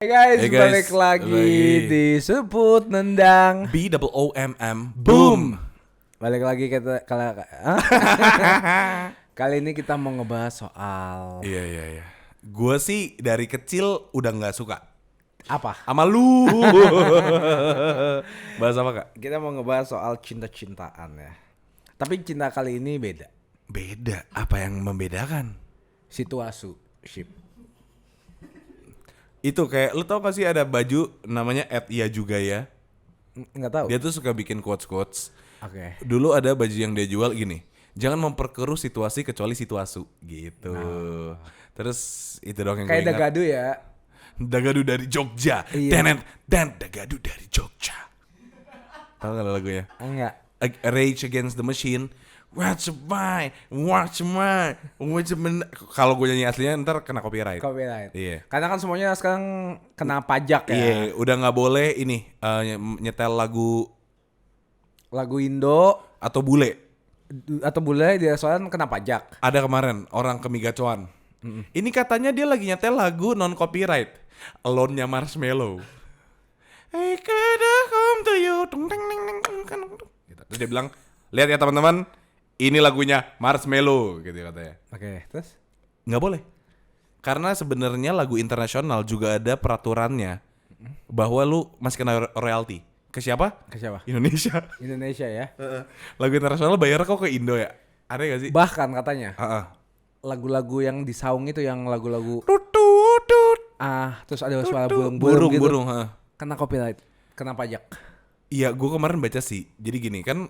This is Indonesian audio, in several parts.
Hey guys, Hey guys, balik lagi di Sebut Nendang. BOOM Boom. Balik lagi kali ini kita mau ngebahas soal Iya. Gue sih dari kecil udah nggak suka apa? sama lu. Bahas apa kak? Kita mau ngebahas soal cinta-cintaan ya. Tapi cinta kali ini beda. Beda. Apa yang membedakan? Situationship. Itu kayak lu tau gak sih ada baju namanya @iya juga ya. Nggak tahu. Dia tuh suka bikin quotes. Oke. Dulu ada baju yang dia jual gini. Jangan memperkeruh situasi kecuali situasu gitu. Terus itu doang yang gue Kayak ingat. Dagadu ya. Dagadu dari Jogja. Iya. Dan Dagadu dari Jogja. Tahu gak lagunya? Enggak. Rage Against the Machine. Watch my. Kalau gue nyanyi aslinya ntar kena copyright. Iya. Karena kan semuanya sekarang kena pajak ya. Iya, udah nggak boleh ini nyetel lagu Lagu Indo atau bule. atau bule di restoran kena pajak. Ada kemarin orang ke Migacuan. Ini katanya dia lagi nyetel lagu non copyright. Alone-nya Marshmello. I coulda come to you. Gitu. Terus dia bilang, lihat ya teman-teman, ini lagunya Marshmello gitu katanya. Oke, terus? Nggak boleh. Karena sebenarnya lagu internasional juga ada peraturannya bahwa lu masih kena royalti. Ke siapa? Ke siapa? Indonesia. Indonesia ya. Lagu internasional bayar kok ke Indo ya? Ada gak sih? Bahkan katanya Heeh. lagu-lagu yang disaung itu yang lagu-lagu Tutut. terus ada suara burung gitu. Burung, heeh. Kena copyright, kena pajak. Iya, gue kemarin baca sih. Jadi gini kan,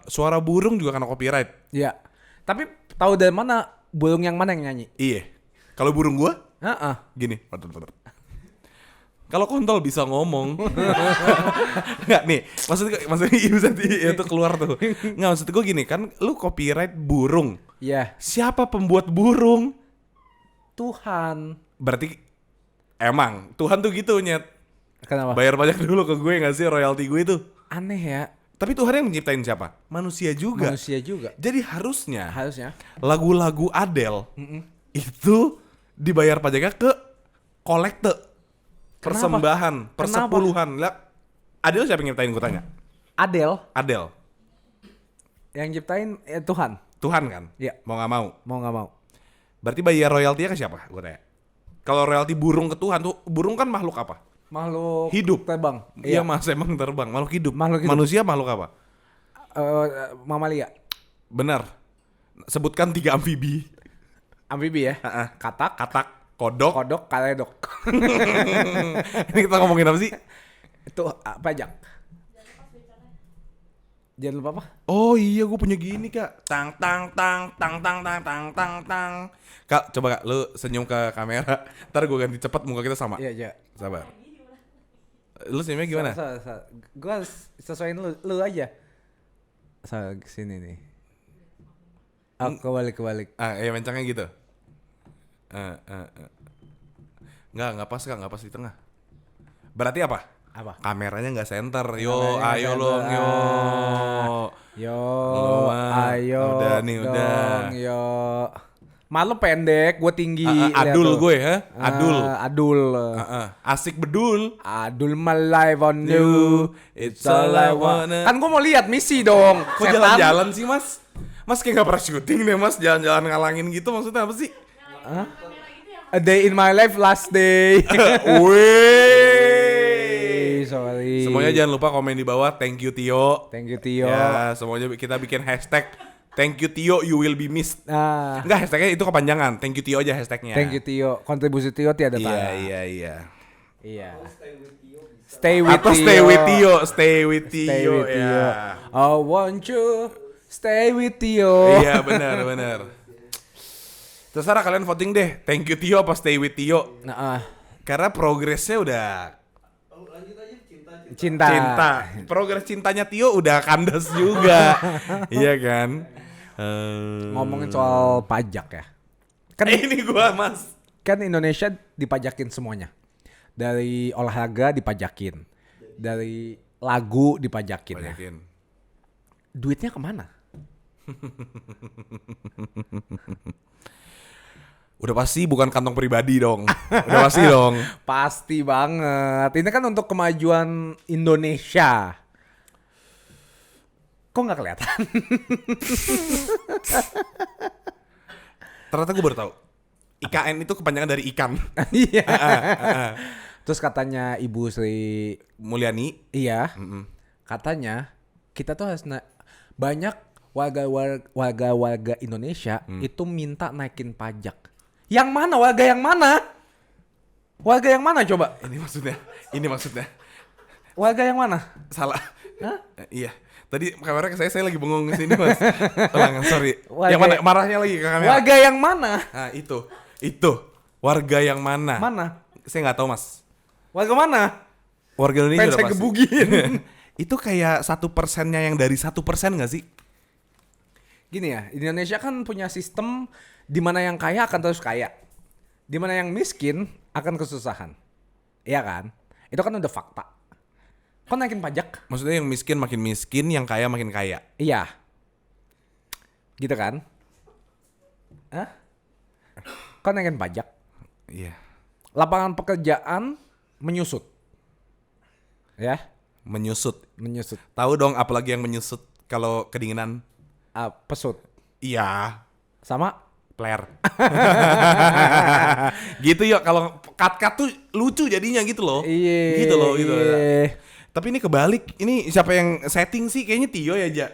suara burung juga kena copyright. Iya. Tapi tahu dari mana burung yang mana yang nyanyi? Iya. Kalau burung gue, Heeh. gini. Kalau kontol bisa ngomong. Nggak nih, maksudnya itu keluar tuh. Nggak, maksud gue gini kan, lu copyright burung. Iya. Siapa pembuat burung? Tuhan. Berarti emang Tuhan tuh gitu nyet. Kenapa? Bayar pajak dulu ke gue nggak sih royalti gue itu? Aneh ya. Tapi Tuhan yang menciptain siapa? Manusia juga. Manusia juga. Jadi harusnya lagu-lagu Adele itu dibayar pajaknya ke kolekte. Persembahan, persepuluhan. Lah, Adele siapa yang nyiptain gue tanya? Adele. Yang ciptain Tuhan. Tuhan kan? Iya. Mau nggak mau. Mau nggak mau. Berarti bayar royaltinya ke siapa? Gue tanya. Kalau royalti burung ke Tuhan tuh, burung kan makhluk apa? Makhluk Hidup. terbang. Iya mas, emang terbang. Makhluk hidup. Makhluk hidup. Manusia makhluk apa? Mamalia. Benar. Sebutkan 3 amfibi. Amfibi ya. Katak, Kodok. kaledok. Ini kita ngomongin apa sih? Itu pajak. Jangan lupa apa? Oh iya, gue punya gini kak. Tang. Kak, coba kak, lu senyum ke kamera. Ntar gue ganti cepet, muka kita sama. Iya. Sabar. Lu senyumnya gimana? Gue sesuaiin lu aja. Sini nih. Kebalik. Ya mencangnya gitu. Nggak pas kak, nggak pas di tengah. Berarti apa? Apa? Kameranya nggak center. Yo, Kameranya ayo nggak lo, center. yo. Ayo. Udah nih, dong, udah. Yo. Malu pendek, gue tinggi. Adul gue ya, Adul. Asik bedul. Adul my life on you. It's all I want. Kan gue mau lihat misi dong. Kok jalan-jalan sih mas? Mas kayak gak pernah syuting deh mas, jalan-jalan ngalangin gitu, maksudnya apa sih? A day in my life, last day. Wih. Sorry. Semuanya jangan lupa komen di bawah. Thank you Tio. Thank you Tio. Ya, semuanya kita bikin hashtag Thank you Tio, you will be missed. Enggak, hashtagnya itu kepanjangan. Thank you Tio aja hashtagnya. Thank you Tio. Kontribusi Tio tiada tara. Iya. Stay with Atau Tio. stay with Tio. Ya. I want you stay with Tio. Iya, benar. Terserah kalian voting deh. Thank you Tio apa stay with Tio. Karena progresnya udah cinta. Progres cintanya Tio udah kandas juga. Iya kan? Ngomongin soal pajak ya. Kan ini gua mas. Kan Indonesia dipajakin semuanya. Dari olahraga dipajakin. Dari lagu dipajakin. Ya. Duitnya kemana? Udah pasti bukan kantong pribadi dong. Udah pasti dong. Pasti banget. Ini kan untuk kemajuan Indonesia. Kok nggak kelihatan? Ternyata gue baru tahu. IKN itu kepanjangan dari ikan. Iya. Terus katanya Ibu Sri Mulyani. Iya. Katanya kita tuh harus banyak warga Indonesia itu minta naikin pajak. Yang mana warga yang mana? Warga yang mana coba? Ini maksudnya. Warga yang mana? Salah. Hah? Iya. Tadi kameranya ke saya lagi bengong di sini, Mas. Tenang, sorry. Warga yang mana? Marahnya lagi ke kamera. Warga yang mana? Nah, itu. Warga yang mana? Mana? Saya nggak tahu, Mas. Warga mana? Warga Indonesia Pengen udah saya pasti. gebugin. Itu kayak 1%-nya yang dari 1% nggak sih? Gini ya, Indonesia kan punya sistem di mana yang kaya akan terus kaya, di mana yang miskin akan kesusahan, iya kan? Itu kan udah fakta. Kok naikin pajak? Maksudnya yang miskin makin miskin, yang kaya makin kaya. Iya, gitu kan? Hah? Kok naikin pajak? Iya. Lapangan pekerjaan menyusut, ya? Menyusut. Tahu dong apalagi yang menyusut kalau kedinginan? Pesut, Iya. sama Player. Gitu ya, kalau cut tuh lucu jadinya gitu loh. Iya. Gitu loh. Tapi ini kebalik. Ini siapa yang setting sih? Kayaknya Tio ya, Ja.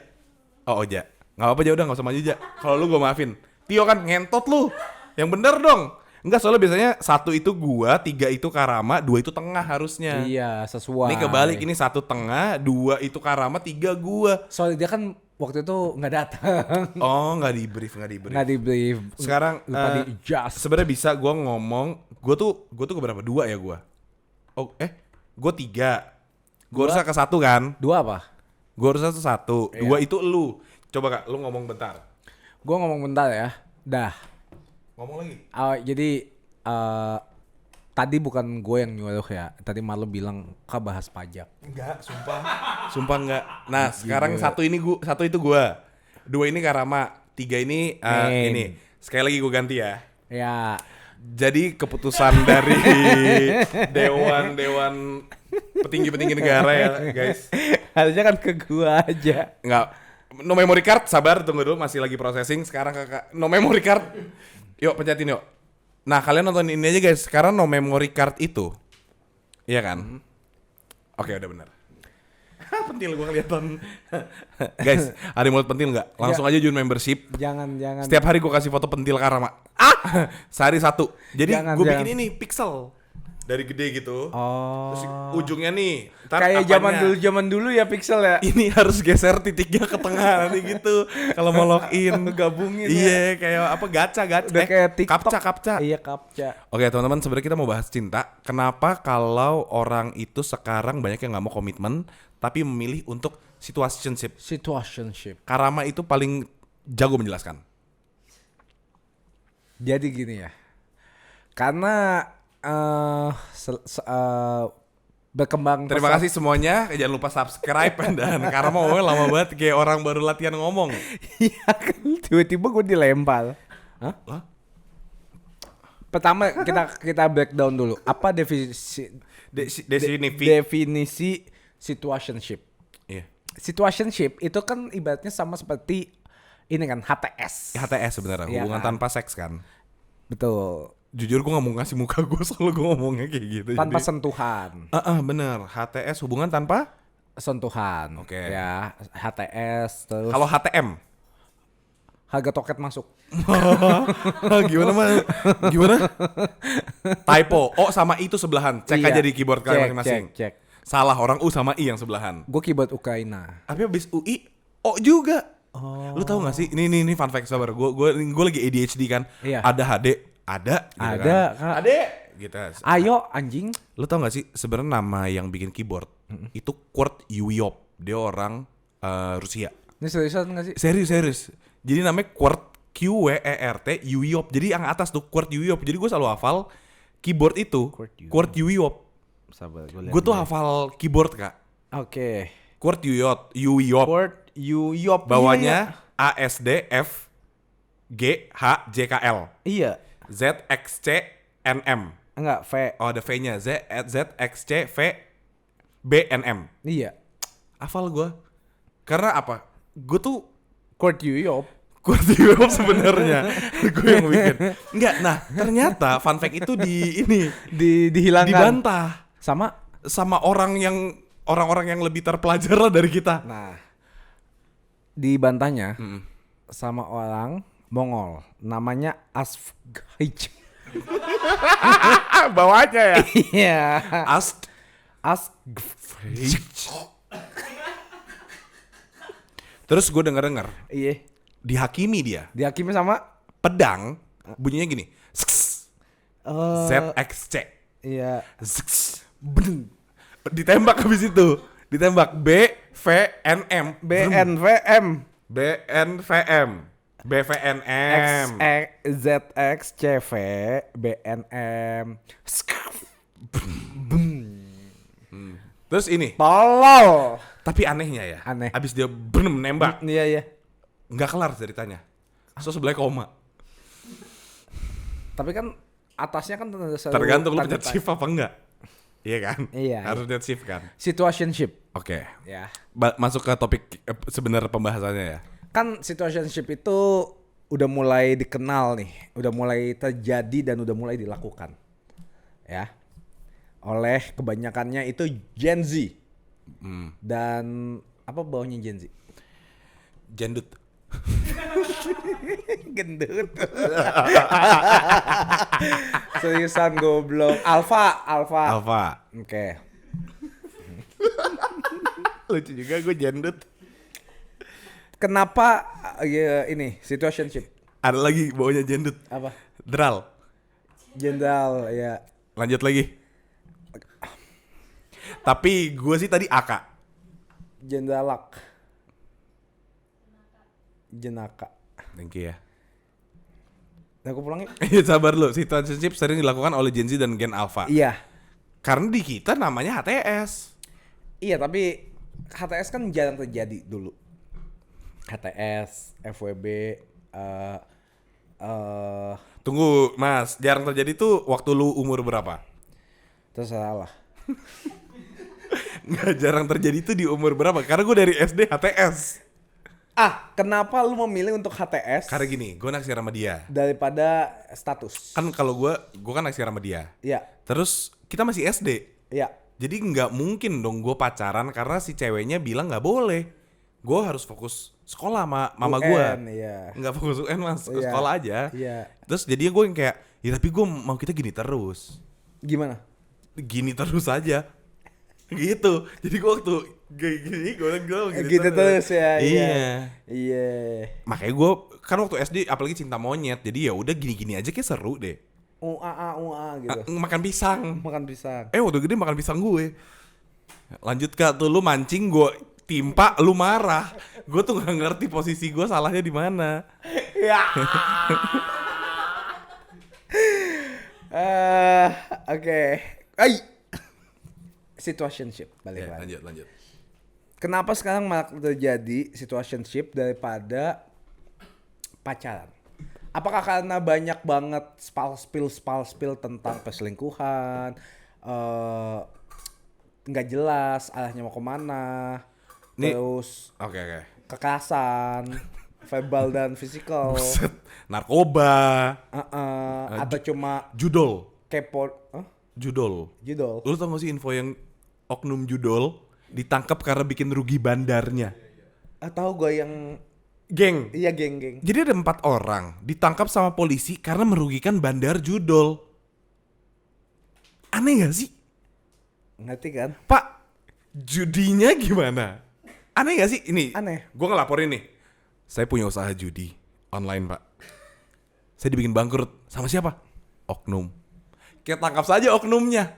Oh, Ja. Enggak apa-apa, Ja, udah enggak usah maju, Ja. Kalau lu gue maafin. Tio kan ngentot lu. Yang bener dong. Enggak, soalnya biasanya 1 itu gua, 3 itu Karama, 2 itu tengah harusnya. Iya, sesuai. Ini kebalik, ini 1 tengah, 2 itu Karama, 3 gua. Soalnya dia kan waktu itu nggak datang. Oh, nggak di brief. Nggak di brief. Sekarang lupa di adjust. sebenarnya bisa gue ngomong, gue tuh keberapa? 2 ya gue. Gue 3. Gue harusnya ke 1 kan? 2 apa? Gue harusnya ke 1. Iya. 2 itu lu. Coba Kak, lu ngomong bentar. Gue ngomong bentar ya. Dah. Ngomong lagi. Jadi tadi bukan gue yang nyuruh ya. Tadi malu bilang Kak bahas pajak. Enggak, sumpah enggak. Nah, sekarang 1 itu gue. 2 ini Karama, 3 ini ini. Sekali lagi gue ganti ya. Ya. Jadi keputusan dari dewan petinggi negara ya, guys. Harusnya kan ke gue aja. Enggak. No memory card, sabar, tunggu dulu, masih lagi processing. Sekarang Kakak no memory card. Yuk, pencetin yuk. Nah, kalian nonton ini aja guys. Sekarang no memory card itu. Iya kan? Oke, udah benar. Pentil gue kelihatan. Guys, ada yang mau pentil nggak? Langsung aja join membership. Jangan. Setiap hari gue kasih foto pentil Karama. Sehari 1. Jadi gue bikin ini pixel. Dari gede gitu. Oh. Terus ujungnya nih. Kayak zaman dulu ya pixel ya. Ini harus geser titiknya ke tengah nanti gitu. Kalau mau login. Gabungin Iya, kayak apa gacha. Udah kayak TikTok. Kapca. Iya, kapca. Oke, teman-teman, sebenarnya kita mau bahas cinta. Kenapa kalau orang itu sekarang banyak yang nggak mau komitmen, tapi memilih untuk situationship? Karama itu paling jago menjelaskan. Jadi gini ya. Karena berkembang. Terima kasih semuanya. Jangan lupa subscribe dan Karama lama banget kayak orang baru latihan ngomong. Iya kan, tiba-tiba gue dilempar. Hah? Pertama kita breakdown dulu. Apa definisi situationship? Iya. Situationship itu kan ibaratnya sama seperti ini kan HTS. HTS sebenarnya, Iya hubungan kan? tanpa seks kan. Betul. Jujur gue gak mau ngasih muka gue soalnya gue ngomongnya kayak gitu. Tanpa jadi. sentuhan. Bener. HTS hubungan tanpa Sentuhan. Oke. Ya, HTS terus. Kalau HTM Harga toket masuk. Gimana? Typo. O sama I itu sebelahan. Cek Iya. aja di keyboard kalian masing-masing. Cek. Salah, orang U sama I yang sebelahan. Gue keyboard Ukraina. Tapi abis UI O juga. Oh. Lu tahu gak sih? Ini fun fact, sabar. Gue lagi ADHD kan. Iya. Ada HD, ada. Gitu Ada, kan. Kak. Ada. Gitu. Ayo anjing. Lu tau gak sih sebenarnya nama yang bikin keyboard itu Kurt Yuiop. Dia orang Rusia. Ini seriusan gak sih? Serius. Jadi namanya Kurt QWERT Yuiop. Jadi yang atas tuh Kurt Yuiop. Jadi gue selalu hafal keyboard itu Kurt Yuiop. Sabar, Gue tuh hafal keyboard, Kak. Oke. Kurt Yuiop. Kurt Yuiop. Bawahnya ASDF GHJKL. Iya. ZXCNM. Enggak, V. Oh, ada V-nya. ZXCV BNM. Iya. Hafal gue. Karena apa? Gue tuh Kurt Yuyop. Kurti Web sebenarnya. Gue yang bikin. Enggak, nah ternyata fun fact itu Dihilangkan. dibantah Sama orang-orang yang lebih terpelajar lah dari kita. Nah, dibantahnya sama orang Mongol namanya Asfghij. Bawahnya ya. Iya. Asfghij. Terus gue denger Iya. dihakimi dia. Dihakimi sama Pedang bunyinya gini. Sks. ZXC. Iya. Sks. Beng. Ditembak habis itu. Ditembak BVNM. BNVM. BNVM. BVNM. ZXCV BNM. Terus ini. Tolol. Tapi anehnya ya. Aneh. Abis dia nembak. Iya, iya. Nggak kelar ceritanya. So sebelah koma. Tapi kan atasnya kan Tergantung lu pencet shift apa enggak. Iya kan? Iya. Harus pencet shift kan. Situationship. Oke. Ya. Masuk ke topik sebenarnya pembahasannya ya. Kan situationship itu udah mulai dikenal nih, udah mulai terjadi dan udah mulai dilakukan. Ya. Oleh kebanyakannya itu Gen Z. Dan apa bawahnya Gen Z? Jendut. Gendut. Seriusan goblok. Alpha. Oke. Lucu juga gue jendut. Kenapa ya, ini situationship? Ada lagi bawahnya jendut. Apa? Dral. Jenderal ya. Lanjut lagi. Tapi gue sih tadi AK. Jenderalak. Jenaka. Thank you ya. Nah, aku pulang yuk. Iya sabar lu. Situationship sering dilakukan oleh Gen Z dan Gen Alpha. Iya. Karena di kita namanya HTS. Iya, tapi HTS kan jarang terjadi dulu. HTS, FWB, Tunggu mas, jarang terjadi tuh waktu lu umur berapa? terserah lah. Nggak jarang terjadi tuh di umur berapa? Karena gue dari SD HTS. Kenapa lu memilih untuk HTS? Karena gini, gue naksir sama dia. Daripada status. Kan kalau gue kan naksir sama dia. Iya, Terus kita masih SD. iya. Jadi nggak mungkin dong gue pacaran karena si ceweknya bilang nggak boleh. Gue harus fokus sekolah sama mama gue. UN, iya. Nggak fokus UN mas, Iya. sekolah aja. Iya. Terus jadinya gue yang kayak, ya tapi gue mau kita gini terus. Gimana? Gini terus aja. Gitu. Jadi gue waktu gini gue gini Gitu terus ya. Iya. Iya. Makanya gue kan waktu SD apalagi cinta monyet. Jadi ya udah gini-gini aja kayak seru deh. UA gitu. Makan pisang. Makan pisang. Waktu gede makan pisang gue. Lanjut Kak, tuh lu mancing gue timpa, lu marah. Gue tuh nggak ngerti posisi gue salahnya di mana. Ya. Oke. Situationship balik Ya, lagi. lanjut. Kenapa sekarang malah terjadi situationship daripada pacaran? Apakah karena banyak banget spill tentang perselingkuhan, nggak jelas arahnya mau kemana, Nih, terus Oke. kekerasan, verbal dan fisikal, Buset. Narkoba, atau cuma judol. kepo, Judol. judul. Lu tau gak sih info yang oknum judol ditangkap karena bikin rugi bandarnya? Tahu gue yang Geng. iya geng. Jadi ada 4 orang ditangkap sama polisi karena merugikan bandar judol. Aneh gak sih? Ngerti kan? Pak, judinya gimana? Aneh gak sih? Ini, Aneh. gue ngelaporin nih. Saya punya usaha judi online, Pak. Saya dibikin bangkrut. Sama siapa? Oknum. Kita tangkap saja oknumnya.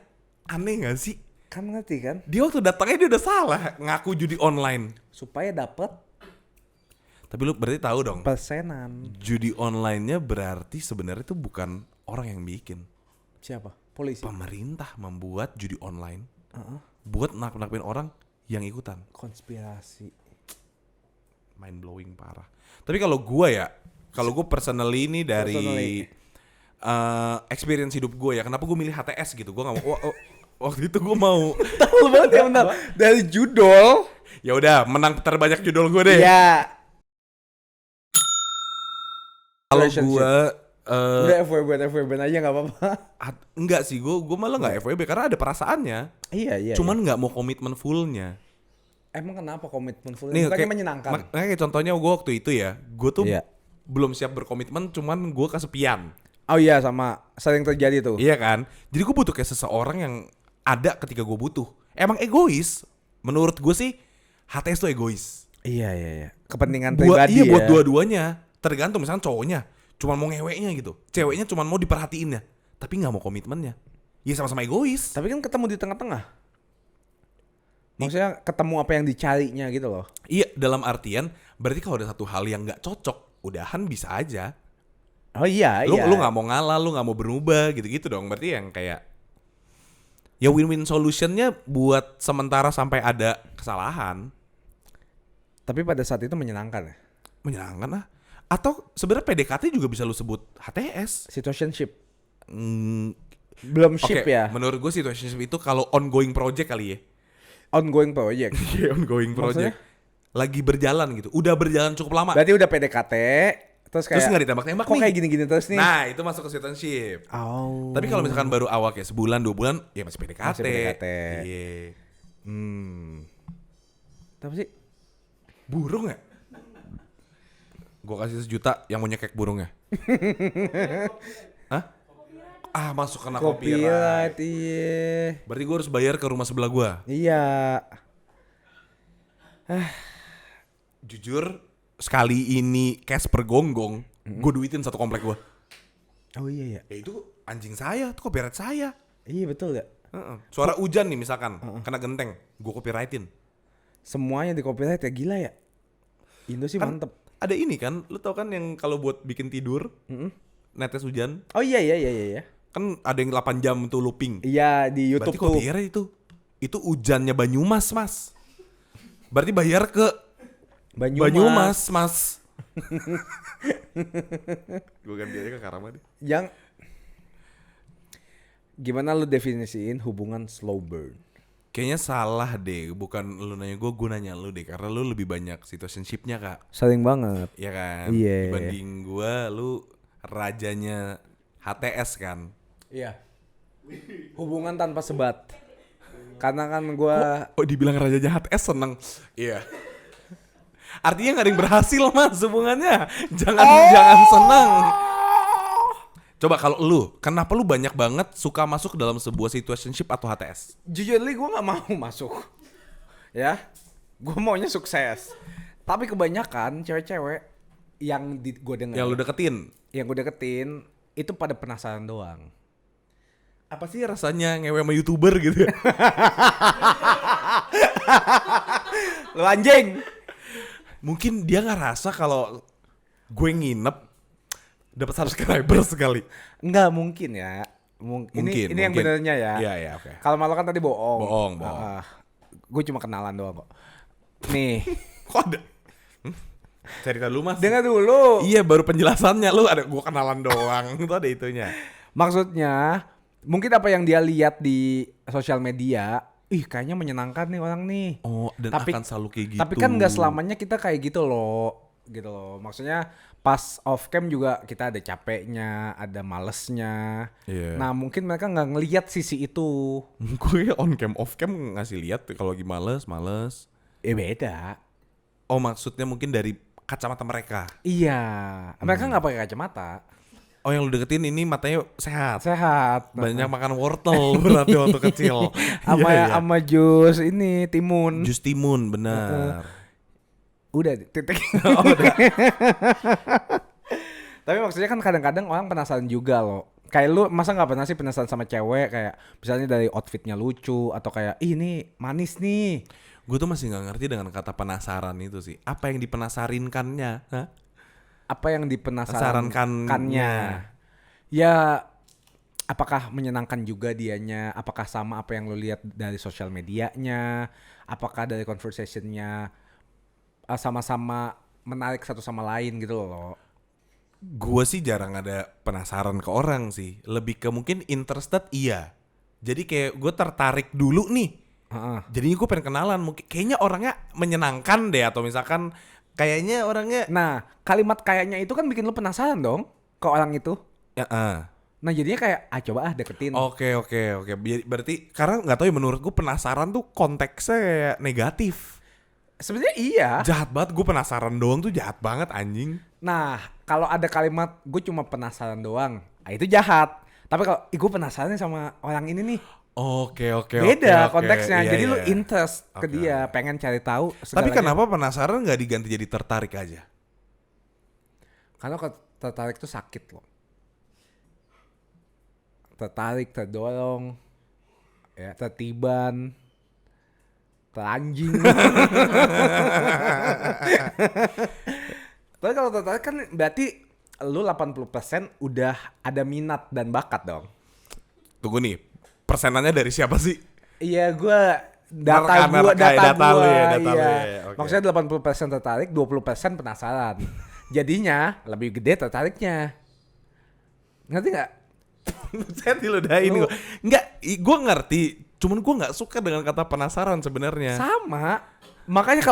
Aneh gak sih? Kan ngerti kan? Dia waktu datangnya dia udah salah ngaku judi online. Supaya dapat Tapi lu berarti tahu dong. persenan. Judi online-nya berarti sebenarnya itu bukan orang yang bikin. Siapa? Polisi. Pemerintah membuat judi online buat nakut-nakutin orang yang ikutan. Konspirasi. Mind blowing parah. Tapi kalau gue personally ini dari Personally. experience hidup gue ya. Kenapa gue milih HTS gitu? Gue nggak mau. Waktu itu gue mau. Tahu banget ya benar. Dari judul. Ya udah, menang terbanyak judul gue deh. Ya. Kalau Relationship. gue Udah FWB aja nggak apa-apa. enggak sih, gue malah nggak FWB karena ada perasaannya. Iya. Cuman nggak mau komitmen fullnya. Emang kenapa komitmen full? Nih, Bukannya kayak, menyenangkan. kayak contohnya gue waktu itu ya, gue tuh Iya. belum siap berkomitmen, cuman gue kesepian. Oh iya, sama sering terjadi tuh. Iya kan? Jadi gue butuh kayak seseorang yang ada ketika gue butuh. Emang egois. Menurut gue sih HTS tuh egois. Iya. Kepentingan Buat pribadi ya. buat dua-duanya. Tergantung misalnya cowoknya cuma mau ngeweknya gitu. Ceweknya cuma mau diperhatiinnya, tapi nggak mau komitmennya. Ya sama-sama egois. Tapi kan ketemu di tengah-tengah. Maksudnya ketemu apa yang dicarinya gitu loh. Iya, dalam artian berarti kalau ada satu hal yang nggak cocok, udahan bisa aja. Oh iya. Lu nggak mau ngalah, lu nggak mau berubah gitu-gitu dong. Berarti yang kayak ya win-win solutionnya buat sementara sampai ada kesalahan. Tapi pada saat itu menyenangkan ya. Menyenangkan lah. Atau sebenarnya PDKT juga bisa lu sebut HTS. Situationship. Hmm, Belum Oke, ship ya. menurut gue situationship itu kalau ongoing project kali ya. Ongoing project. Iya, ongoing Maksudnya? project. Lagi berjalan gitu. Udah berjalan cukup lama. Berarti udah PDKT. Terus kayak. Terus nggak ditembak-tembak Kok nih. kayak gini-gini terus nih? Nah, itu masuk ke situationship. Oh. Tapi kalau misalkan baru awal kayak sebulan, 2 bulan, ya masih PDKT. Masih PDKT. Iya. Tapi sih. Burung ya? Gue kasih 1 juta yang mau nyekek burungnya. Hah? Ah, masuk kena copyright. Copyright, iya. Berarti gue harus bayar ke rumah sebelah gue. Iya. Jujur, sekali ini cash per gonggong, gue duitin 1 komplek gue. Oh iya. Ya itu anjing saya, itu copyright saya. Iya betul ya. Suara hujan nih misalkan, kena genteng, gue copyrightin. Semuanya di copyright ya, gila ya. Indo sih Kan mantep. ada ini kan, lu tau kan yang kalau buat bikin tidur, netes hujan, Oh iya. kan ada yang 8 jam tuh looping. Iya di YouTube Berarti tuh. copyright itu. Itu hujannya Banyumas, Mas. Berarti bayar ke Banyumas, Mas. Gue ganti aja ke Karama deh. Yang gimana lu definisiin hubungan slow burn? Kayaknya salah deh, bukan lu nanya gue nanya lu deh, karena lu lebih banyak situationship-nya Kak. Sering banget. Iya kan? Iya. Dibanding gue, lu rajanya HTS kan. Iya. Hubungan tanpa sebat. Karena kan gua Oh dibilang rajanya HTS seneng. Iya. Artinya gak ada yang berhasil Mas hubungannya. Jangan seneng. Coba kalau lu, kenapa lu banyak banget suka masuk dalam sebuah situationship atau HTS? jujur gue nggak mau masuk. Ya. Gue maunya sukses. Tapi kebanyakan cewek-cewek yang gue dengar, Yang lu deketin. yang gue deketin itu pada penasaran doang. Apa sih rasanya ngewe sama YouTuber gitu ya? Lu anjing. Mungkin dia ngerasa kalau gue nginep dapat subscriber sekali. Enggak mungkin ya. Mungkin, Ini yang benernya ya. Iya, oke. Kalau malu kan tadi bohong. Bohong. Gue cuma kenalan doang kok. Nih, Kok ada? Cerita dulu Mas. dengar dulu. Iya, baru penjelasannya lu ada gua kenalan doang. Itu ada itunya. Maksudnya, mungkin apa yang dia lihat di sosial media, kayaknya menyenangkan nih orang nih. Oh, dan akan selalu kayak gitu. Tapi kan nggak selamanya kita kayak gitu loh. Maksudnya pas off cam juga kita ada capeknya, ada malesnya. Iya. Nah mungkin mereka nggak ngelihat sisi itu. Gue on cam off cam ngasih lihat kalau lagi males. Beda. Oh, maksudnya mungkin dari kacamata mereka. Iya. Mereka nggak pakai kacamata. Oh, yang lu deketin ini matanya sehat. Sehat. Banyak makan wortel berarti waktu kecil. Sama jus ini timun. Jus timun, benar. Udah titik. Tapi maksudnya kan kadang-kadang orang penasaran juga loh. Kayak lu masa nggak pernah sih penasaran sama cewek kayak misalnya dari outfitnya lucu atau kayak ini manis nih. Gue tuh masih nggak ngerti dengan kata penasaran itu sih. Apa yang dipenasarinkannya? Hah? Apa yang dipenasarankannya? Penasarankannya. Ya apakah menyenangkan juga dianya? Apakah sama apa yang lu lihat dari sosial medianya? Apakah dari conversationnya sama-sama menarik satu sama lain gitu loh? Gue sih jarang ada penasaran ke orang sih. Lebih ke mungkin interested iya. Jadi kayak gue tertarik dulu nih. Heeh. Jadinya gue pengen kenalan. Mungkin kayaknya orangnya menyenangkan deh. Atau misalkan kayaknya orangnya Nah, kalimat kayaknya itu kan bikin lu penasaran dong ke orang itu. ya, Nah, jadinya kayak coba deketin. Oke. Berarti karena nggak tahu ya, menurut gue penasaran tuh konteksnya kayak negatif. Sebenarnya iya. Jahat banget, gue penasaran doang tuh jahat banget anjing. Nah, kalau ada kalimat gue cuma penasaran doang, itu jahat. Tapi kalau gue penasaran nih sama orang ini nih, Oke. beda konteksnya. Iya, Jadi lu iya. interest ke Oke, dia, oke. pengen cari tahu Tapi segalanya. kenapa penasaran nggak diganti jadi tertarik aja? Karena kalau tertarik tuh sakit loh. Tertarik, terdorong, ya, tertiban, teranjing. Tapi kalau tertarik kan berarti lu 80% udah ada minat dan bakat dong. Tunggu nih, persenannya dari siapa sih? Iya, data Data lu gua, ya, data lu iya. ya, oke. Maksudnya 80% tertarik, 20% penasaran. Jadinya lebih gede tertariknya. Ngerti nggak? Saya diludahin Lu- gue. Enggak, gue ngerti. Cuman gue nggak suka dengan kata penasaran sebenarnya. Sama. Makanya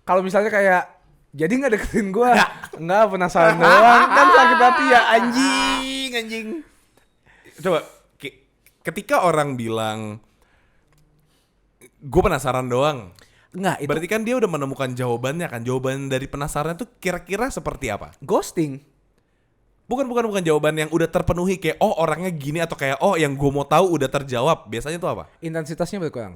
kalau misalnya kayak jadi nggak deketin gua, nggak penasaran doang, kan sakit hati ya anjing. Coba, ketika orang bilang gue penasaran doang, Nggak, itu berarti kan dia udah menemukan jawabannya kan. Jawaban dari penasaran itu kira-kira seperti apa? ghosting. Bukan jawaban yang udah terpenuhi kayak oh orangnya gini atau kayak oh yang gue mau tahu udah terjawab. Biasanya tuh apa? Intensitasnya berkurang.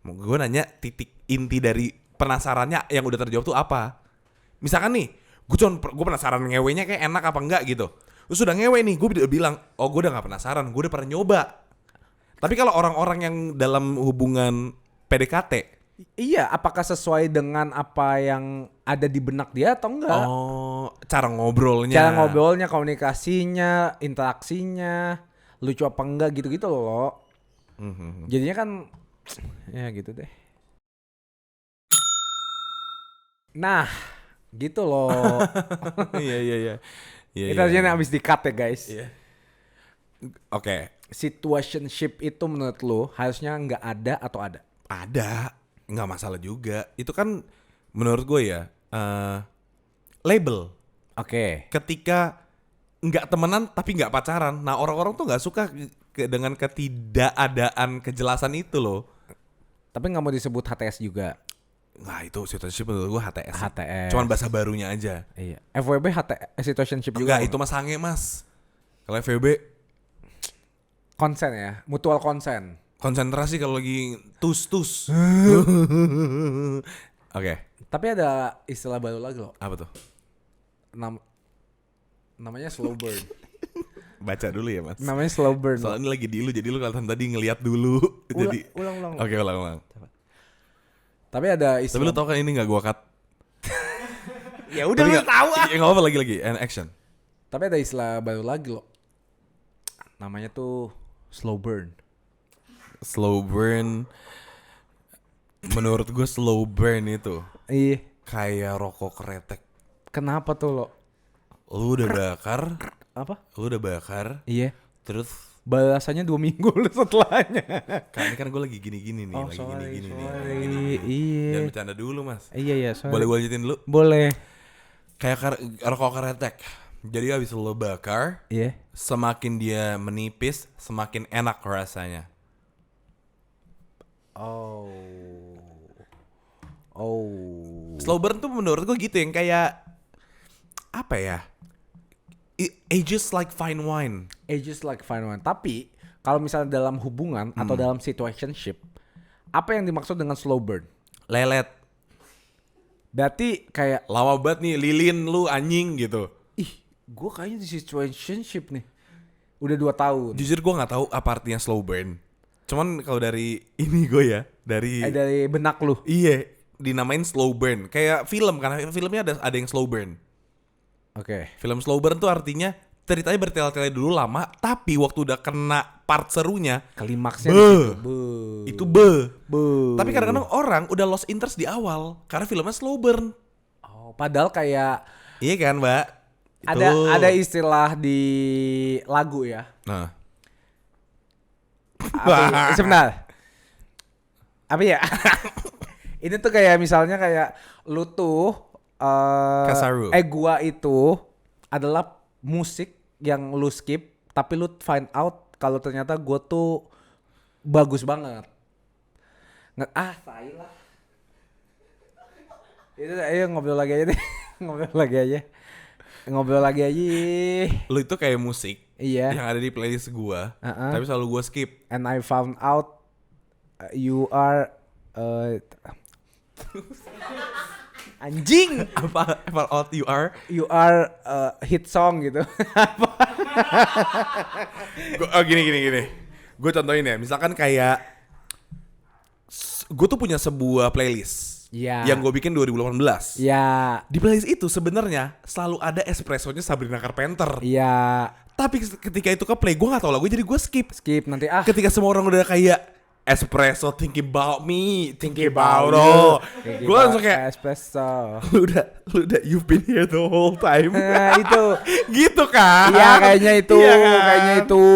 Gue nanya titik inti dari penasarannya yang udah terjawab tuh apa? Misalkan nih, gue penasaran ngewenya kayak enak apa enggak gitu. Terus udah ngewe nih, gue bilang, oh gue udah gak penasaran, gue udah pernah nyoba. Tapi kalau orang-orang yang dalam hubungan PDKT, Iya, apakah sesuai dengan apa yang ada di benak dia atau enggak? oh cara ngobrolnya. Cara ngobrolnya, komunikasinya, interaksinya, lucu apa enggak gitu-gitu loh. Mhm. Jadinya kan ya gitu deh. Nah, gitu loh. Iya. Kita aja habis di-cut ya guys. Iya. Oke, Situationship itu menurut lu harusnya nggak ada atau ada? ada, nggak masalah juga. Itu kan menurut gue ya label. Oke. Ketika nggak temenan tapi nggak pacaran, nah orang-orang tuh nggak suka dengan ketidakadaan kejelasan itu loh. Tapi nggak mau disebut HTS juga. Nah itu situationship menurut gue HTS. HTS. Cuman bahasa barunya aja. Iya. FWB situationship juga. Enggak, itu mas sange mas. Kalau FVB Konsen ya, mutual konsen. konsentrasi kalau lagi tus. Oke, Tapi ada istilah baru lagi loh. apa tuh? Namanya slow burn. Baca dulu ya mas. Namanya slow burn. Soalnya ini lagi di lu, jadi lu kelihatan tadi ngelihat dulu. Jadi ulang. Oke, ulang. Tapi ada Tapi istilah. lu tau kan ini nggak gua cut. Ya udah lu tahu ah. Ya nggak apa lagi and action. Tapi ada istilah baru lagi loh. Namanya tuh slow burn. Slow burn. Menurut gue slow burn itu Iya. kayak rokok kretek. Kenapa tuh lo? Lu udah bakar, Apa? Iya. Iya. Terus Balasannya 2 minggu setelahnya. kan gue lagi gini-gini nih, Oh, lagi sorry, gini-gini nih, sorry. lagi gini-gini. Iya. Jangan bercanda dulu mas. Iya, sorry. Boleh gue lanjutin dulu? Boleh. Kayak rokok kretek. Jadi habis lo bakar, Iya. semakin dia menipis, semakin enak rasanya. Oh. Slow burn tuh menurut gue gitu yang kayak apa ya? Ages like fine wine. Ages like fine wine. Tapi kalau misalnya dalam hubungan atau dalam situationship, apa yang dimaksud dengan slow burn? Lelet. Berarti kayak Lama banget nih lilin lu anjing gitu. gue kayaknya di situationship nih. Udah 2 tahun. Jujur gue nggak tahu apa artinya slow burn. Cuman kalau dari ini gue ya, dari Dari benak lu. iya dinamain slow burn. Kayak film karena filmnya ada yang slow burn. Oke. Film slow burn tuh artinya ceritanya bertele-tele dulu lama, tapi waktu udah kena part serunya Klimaksnya Beuh. di situ. itu be. Beuh. Tapi kadang-kadang orang udah lost interest di awal karena filmnya slow burn. Oh, padahal kayak Iya kan, Mbak? Ada istilah di lagu ya. Nah. Sebentar. Apa ya? Ini tuh kayak misalnya kayak lu tuh Kasaru. gua itu adalah musik yang lu skip tapi lu find out kalau ternyata gua tuh bagus banget. Tai lah. Itu ayo ngobrol lagi aja deh. Ngobrol lagi aja. Lu itu kayak musik Iya. yang ada di playlist gua, tapi selalu gua skip. And I found out you are anjing. Apa out you are? You are hit song gitu. Gini. Gue contohin ya, misalkan kayak gue tuh punya sebuah playlist yang gue bikin 2018. Ya. Di playlist itu sebenarnya selalu ada espressonya Sabrina Carpenter. Ya. Tapi ketika itu ke play, gue nggak tahu lagu, jadi gue skip. Nanti Ketika semua orang udah kayak espresso thinking about me, thinking about you. Gue langsung kayak espresso. lu udah you've been here the whole time. Nah, itu. Gitu kan? Iya kayaknya itu. Iya kan? Kayaknya itu.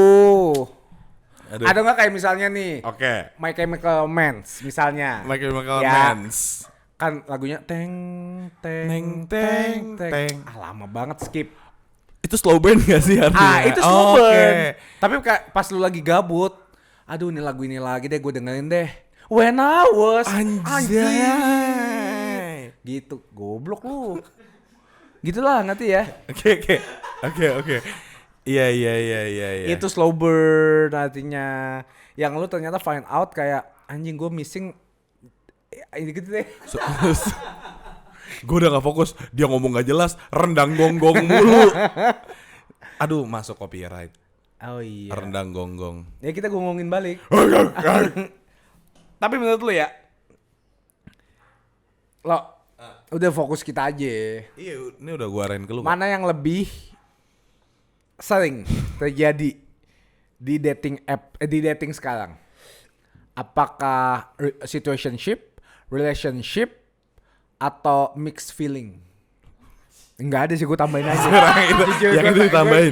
Aduh. Ada nggak kayak misalnya nih? Oke. My Chemical Romance misalnya. My Chemical Ya. Romance. Kan lagunya teng. Lama banget skip. Itu slow burn gak sih artinya? Itu slow burn. Oke. Tapi pas lu lagi gabut, aduh ini lagu ini lagi deh gue dengerin deh. When I was Anjay. gitu, goblok lu. Gitulah nanti ya. Oke. Iya. Itu slow burn artinya. Yang lu ternyata find out kayak anjing gue missing ini gitu deh. Gue udah gak fokus, dia ngomong gak jelas, rendang gonggong mulu. Aduh, masuk copyright. Oh iya. Rendang gonggong. Ya kita ngomongin balik. Tapi menurut lu ya, lo udah fokus kita aja. Iya, ini udah gua arahin ke lu. Mana yang lebih sering terjadi di dating app, di dating sekarang? Apakah situationship, relationship, atau mixed feeling? Enggak ada sih, gue tambahin aja. Jujur, yang itu ditambahin.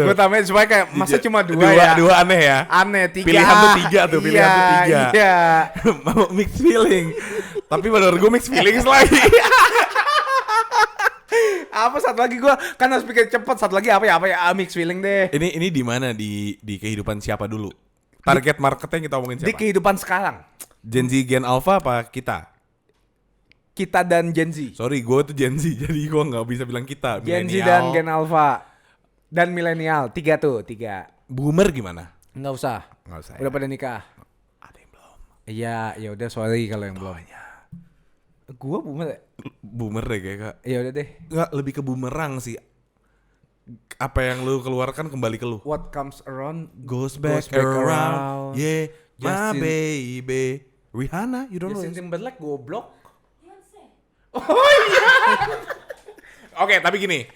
Gue tambahin supaya kayak masa cuma dua. Dua aneh ya. Aneh, tiga. Pilihan tuh tiga. Iya. Mixed feeling. Tapi menurut gue mixed feelings lagi. Apa satu lagi gue kan harus pikir cepet. Satu lagi apa ya mixed feeling deh. Ini di mana di kehidupan siapa dulu? Target marketnya kita omongin siapa? Di kehidupan sekarang. Gen Z, Gen Alpha apa kita? Kita dan Gen Z. Sorry, gue tuh Gen Z, jadi gue nggak bisa bilang kita. Gen Z dan Gen Alpha dan milenial, tiga. Boomer gimana? Nggak usah. Ya. Udah pada nikah. Ada yang belum. Iya, ya udah sorry kalau yang belum. Gua boomer ya? Boomer deh kayak kak. Ya udah deh. Nggak, lebih ke bumerang sih. Apa yang lu keluarkan kembali ke lu. What comes around Goes back around. Yeah, my baby. Rihanna, you don't know. Justin Timberlake goblok. Oke, tapi gini,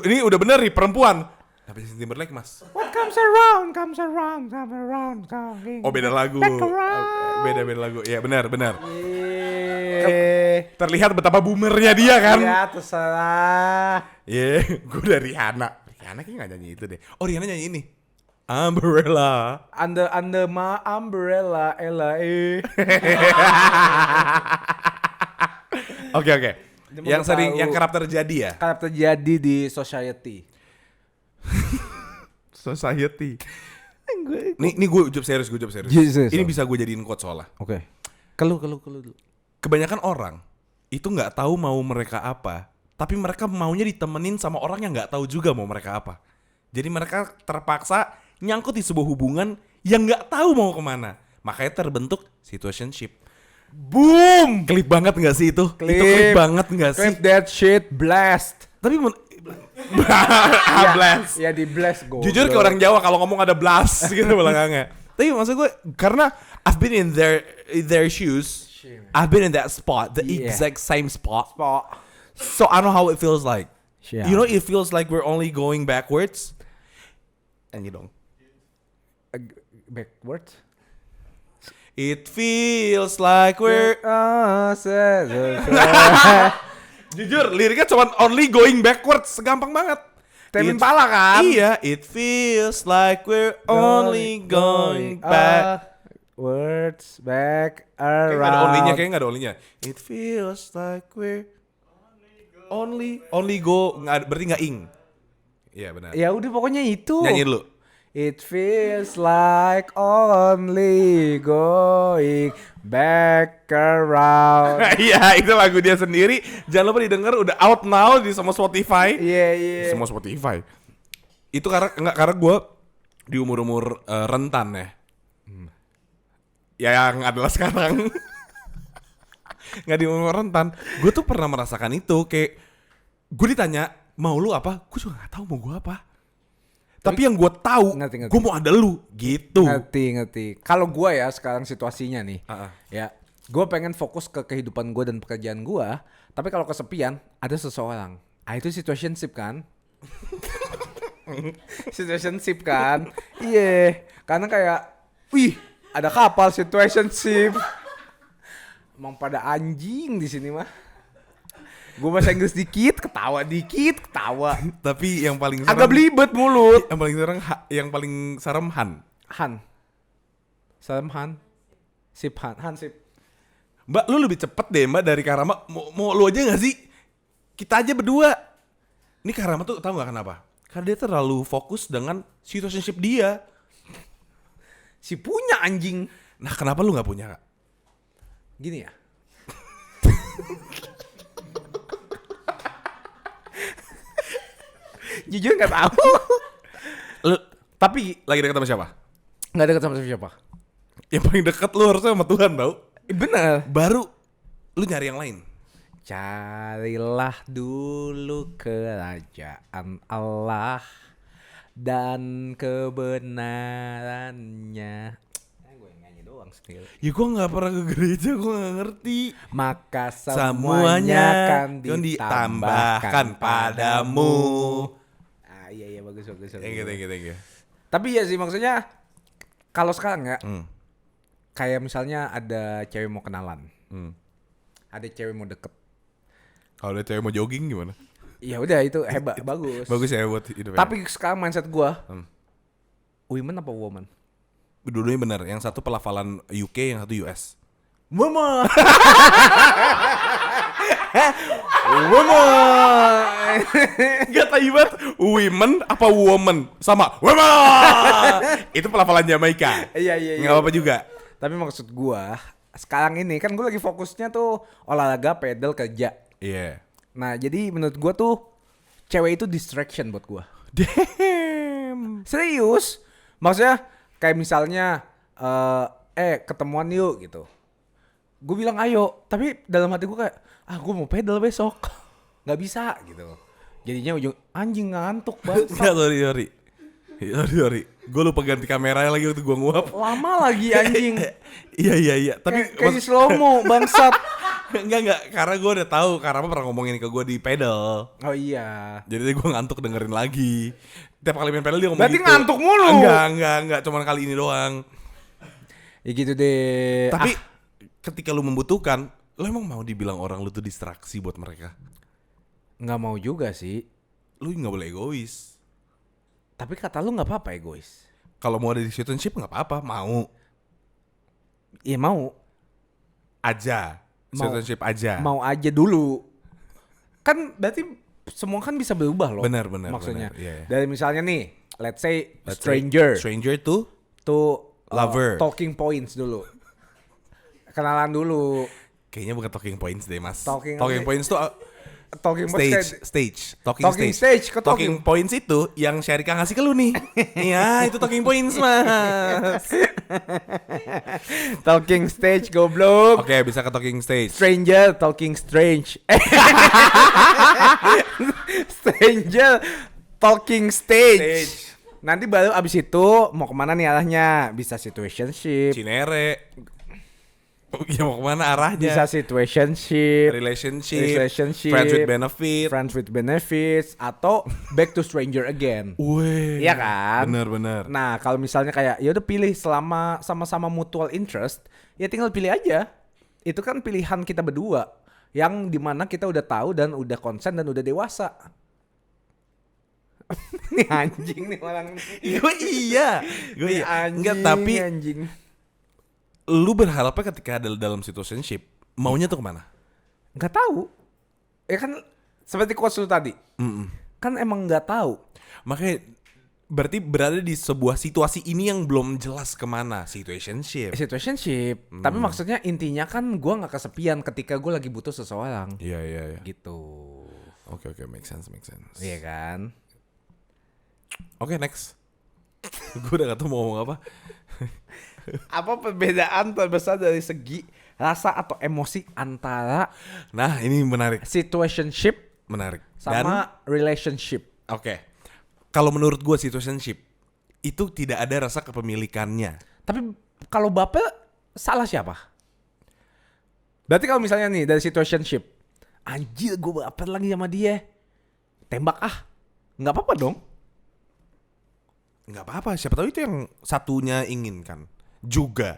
ini udah bener nih perempuan. Tapi Justin Timberlake mas. What comes around. Oh beda lagu. Beda lagu. Iya benar. Terlihat betapa boomernya dia kan. Ya terserah. Gue udah Rihanna kayaknya nggak nyanyi itu deh. Oh Rihanna nyanyi ini. Umbrella. Under my umbrella, Ella. Oke. Yang kerap terjadi ya? Kerap terjadi di society. Nih gue jawab serius. Jesus. Ini bisa gue jadiin quote soalnya. Oke. Kelu dulu. Kebanyakan orang itu nggak tahu mau mereka apa, tapi mereka maunya ditemenin sama orang yang nggak tahu juga mau mereka apa. Jadi mereka terpaksa nyangkut di sebuah hubungan yang nggak tahu mau kemana. Makanya terbentuk situationship. Boom! Klip banget gak sih itu? Itu klip banget gak sih? Klip that shit, blast. Tapi blast. Ya di blast go. Jujur ke orang Jawa kalau ngomong ada blast gitu belakangnya. Tapi maksud gue karena I've been in their shoes. I've been in that spot, the exact same spot. So I know how it feels like. Yeah. You know, it feels like we're only going backwards. And you don't. Backwards? It feels like we're Jujur, liriknya cuma only going backwards, segampang banget. Tame Impala kan? Iya, it feels like we're only going back. Words back Kayak around. nggak ada only-nya. It feels like we're only go, berarti nggak ing. Iya benar. Ya udah pokoknya itu. Nyanyi dulu. It feels like only going back around. Iya, itu lagu dia sendiri. Jangan lupa didengar, udah out now di semua Spotify. Iya. Semua Spotify. Itu karena gue di umur rentan ya. Ya yang adalah sekarang. Nggak di umur rentan. Gue tuh pernah merasakan itu. Kayak gue ditanya, mau lu apa? Gue juga nggak tahu mau gue apa. Tapi yang gue tahu, Ngerti. gue mau ada lu gitu. Ngerti. Kalau gue ya sekarang situasinya nih, ya, gue pengen fokus ke kehidupan gue dan pekerjaan gue. Tapi kalau kesepian, ada seseorang. Itu situationship kan? Situationship kan? Iya, karena kayak, wih, ada kapal situationship. Emang pada anjing di sini mah. Gue bahasa Inggris dikit, ketawa. Tapi yang paling serem, Agak belibet mulut. yang paling serem Han. Sip. Mbak, lu lebih cepet deh Mbak dari Karama. Mau lu aja gak sih? Kita aja berdua. Ini Karama tuh tahu gak kenapa? Karena dia terlalu fokus dengan situationship dia. Si punya anjing. Nah kenapa lu gak punya Kak? Gini ya. Jujur nggak tahu. Lu tapi lagi dekat sama siapa? Nggak dekat sama siapa. Yang paling dekat lu harusnya sama Tuhan tau. Bener. Baru lu nyari yang lain. Carilah dulu kerajaan Allah dan kebenarannya. Gue nyanyi doang still. Ya gue gak pernah ke gereja, gue gak ngerti. Maka semuanya akan ditambahkan padamu. Iya bagus. Thank you. Tapi ya sih maksudnya kalau sekarang ya kayak misalnya ada cewek mau kenalan, ada cewek mau deket. Kalau ada cewek mau jogging gimana? Ya udah itu hebat, bagus. Bagus ya buat hidupnya. Tapi sekarang mindset gua, women apa woman? Dua-duanya benar. Yang satu pelafalan UK, yang satu US. Woman. Woman. Gak tahu banget. Women apa woman? Sama. Woman. Itu pelafalan Jamaika. Iya. Gak apa-apa juga. Tapi maksud gua sekarang ini kan gua lagi fokusnya tuh olahraga, pedal, kerja. Iya. Nah jadi menurut gua tuh cewek itu distraction buat gua. Damn. Serius? Maksudnya kayak misalnya ketemuan yuk gitu. Gue bilang ayo, tapi dalam hati gue kayak gue mau pedal besok. Nggak bisa gitu. Jadinya ujung anjing ngantuk banget. Sorry. Gue lupa ganti kamera lagi waktu gue nguap. Lama lagi anjing. Iya. Tapi kayak slow mo bangsat. Enggak. Karena gue udah tahu. Karena pernah ngomongin ke gue di pedal. Oh iya. Jadi gue ngantuk dengerin lagi. Tiap kali main pedal dia ngomong Berarti gitu. ngantuk mulu. Enggak. Cuman kali ini doang. Ya gitu deh. Tapi ketika lu membutuhkan, lu emang mau dibilang orang lu tuh distraksi buat mereka? Nggak mau juga sih. Lu nggak boleh egois. Tapi kata lu nggak apa-apa egois. Kalau mau ada di situationship nggak apa-apa, mau Iya mau. aja. Situationship aja. Mau aja dulu. Kan berarti semua kan bisa berubah loh. Benar. Maksudnya. Iya. Dari misalnya nih, let's say Let's stranger. say stranger tuh Lover. lover. Talking points dulu. Kenalan dulu. Kayaknya bukan talking points deh, Mas. Talking Points tuh Talking points stage. Talking stage, kok Talking points itu yang Syarika ngasih ke lu nih. Iya, itu talking points, Mas. talking stage goblok. Oke, bisa ke talking stage. Stranger talking strange. Stranger talking stage. Nanti baru abis itu mau kemana nih arahnya? Bisa situationship. Cinere. Ya mau kemana arahnya? Bisa situationship. Relationship. Friends with benefit. Atau back to stranger again. Wih. Iya kan? Bener. Nah, kalau misalnya kayak ya udah pilih selama sama-sama mutual interest, ya tinggal pilih aja. Itu kan pilihan kita berdua. yang dimana kita udah tahu dan udah konsen dan udah dewasa. Nih anjing nih orang. Gue iya. Gue Nih iya. anjing. Enggak, tapi anjing. lu berharapnya ketika ada dalam situationship, maunya tuh kemana? Nggak tahu. Ya kan seperti quotes lu tadi. Kan emang nggak tahu. Makanya berarti berada di sebuah situasi ini yang belum jelas kemana. Situationship. Situationship. Tapi maksudnya intinya kan gue nggak kesepian ketika gue lagi butuh seseorang. Iya, iya, iya. Gitu. Oke, make sense. Iya kan? Oke, next. Gue udah gak tau mau ngomong apa. Apa perbedaan terbesar dari segi rasa atau emosi antara Nah, ini menarik. situationship Menarik. sama relationship? Oke. Kalau menurut gue situationship itu tidak ada rasa kepemilikannya. Tapi kalau baper salah siapa? Berarti kalau misalnya nih dari situationship, anjir gue baper lagi sama dia, tembak nggak apa-apa dong. Nggak apa-apa, siapa tahu itu yang satunya inginkan juga.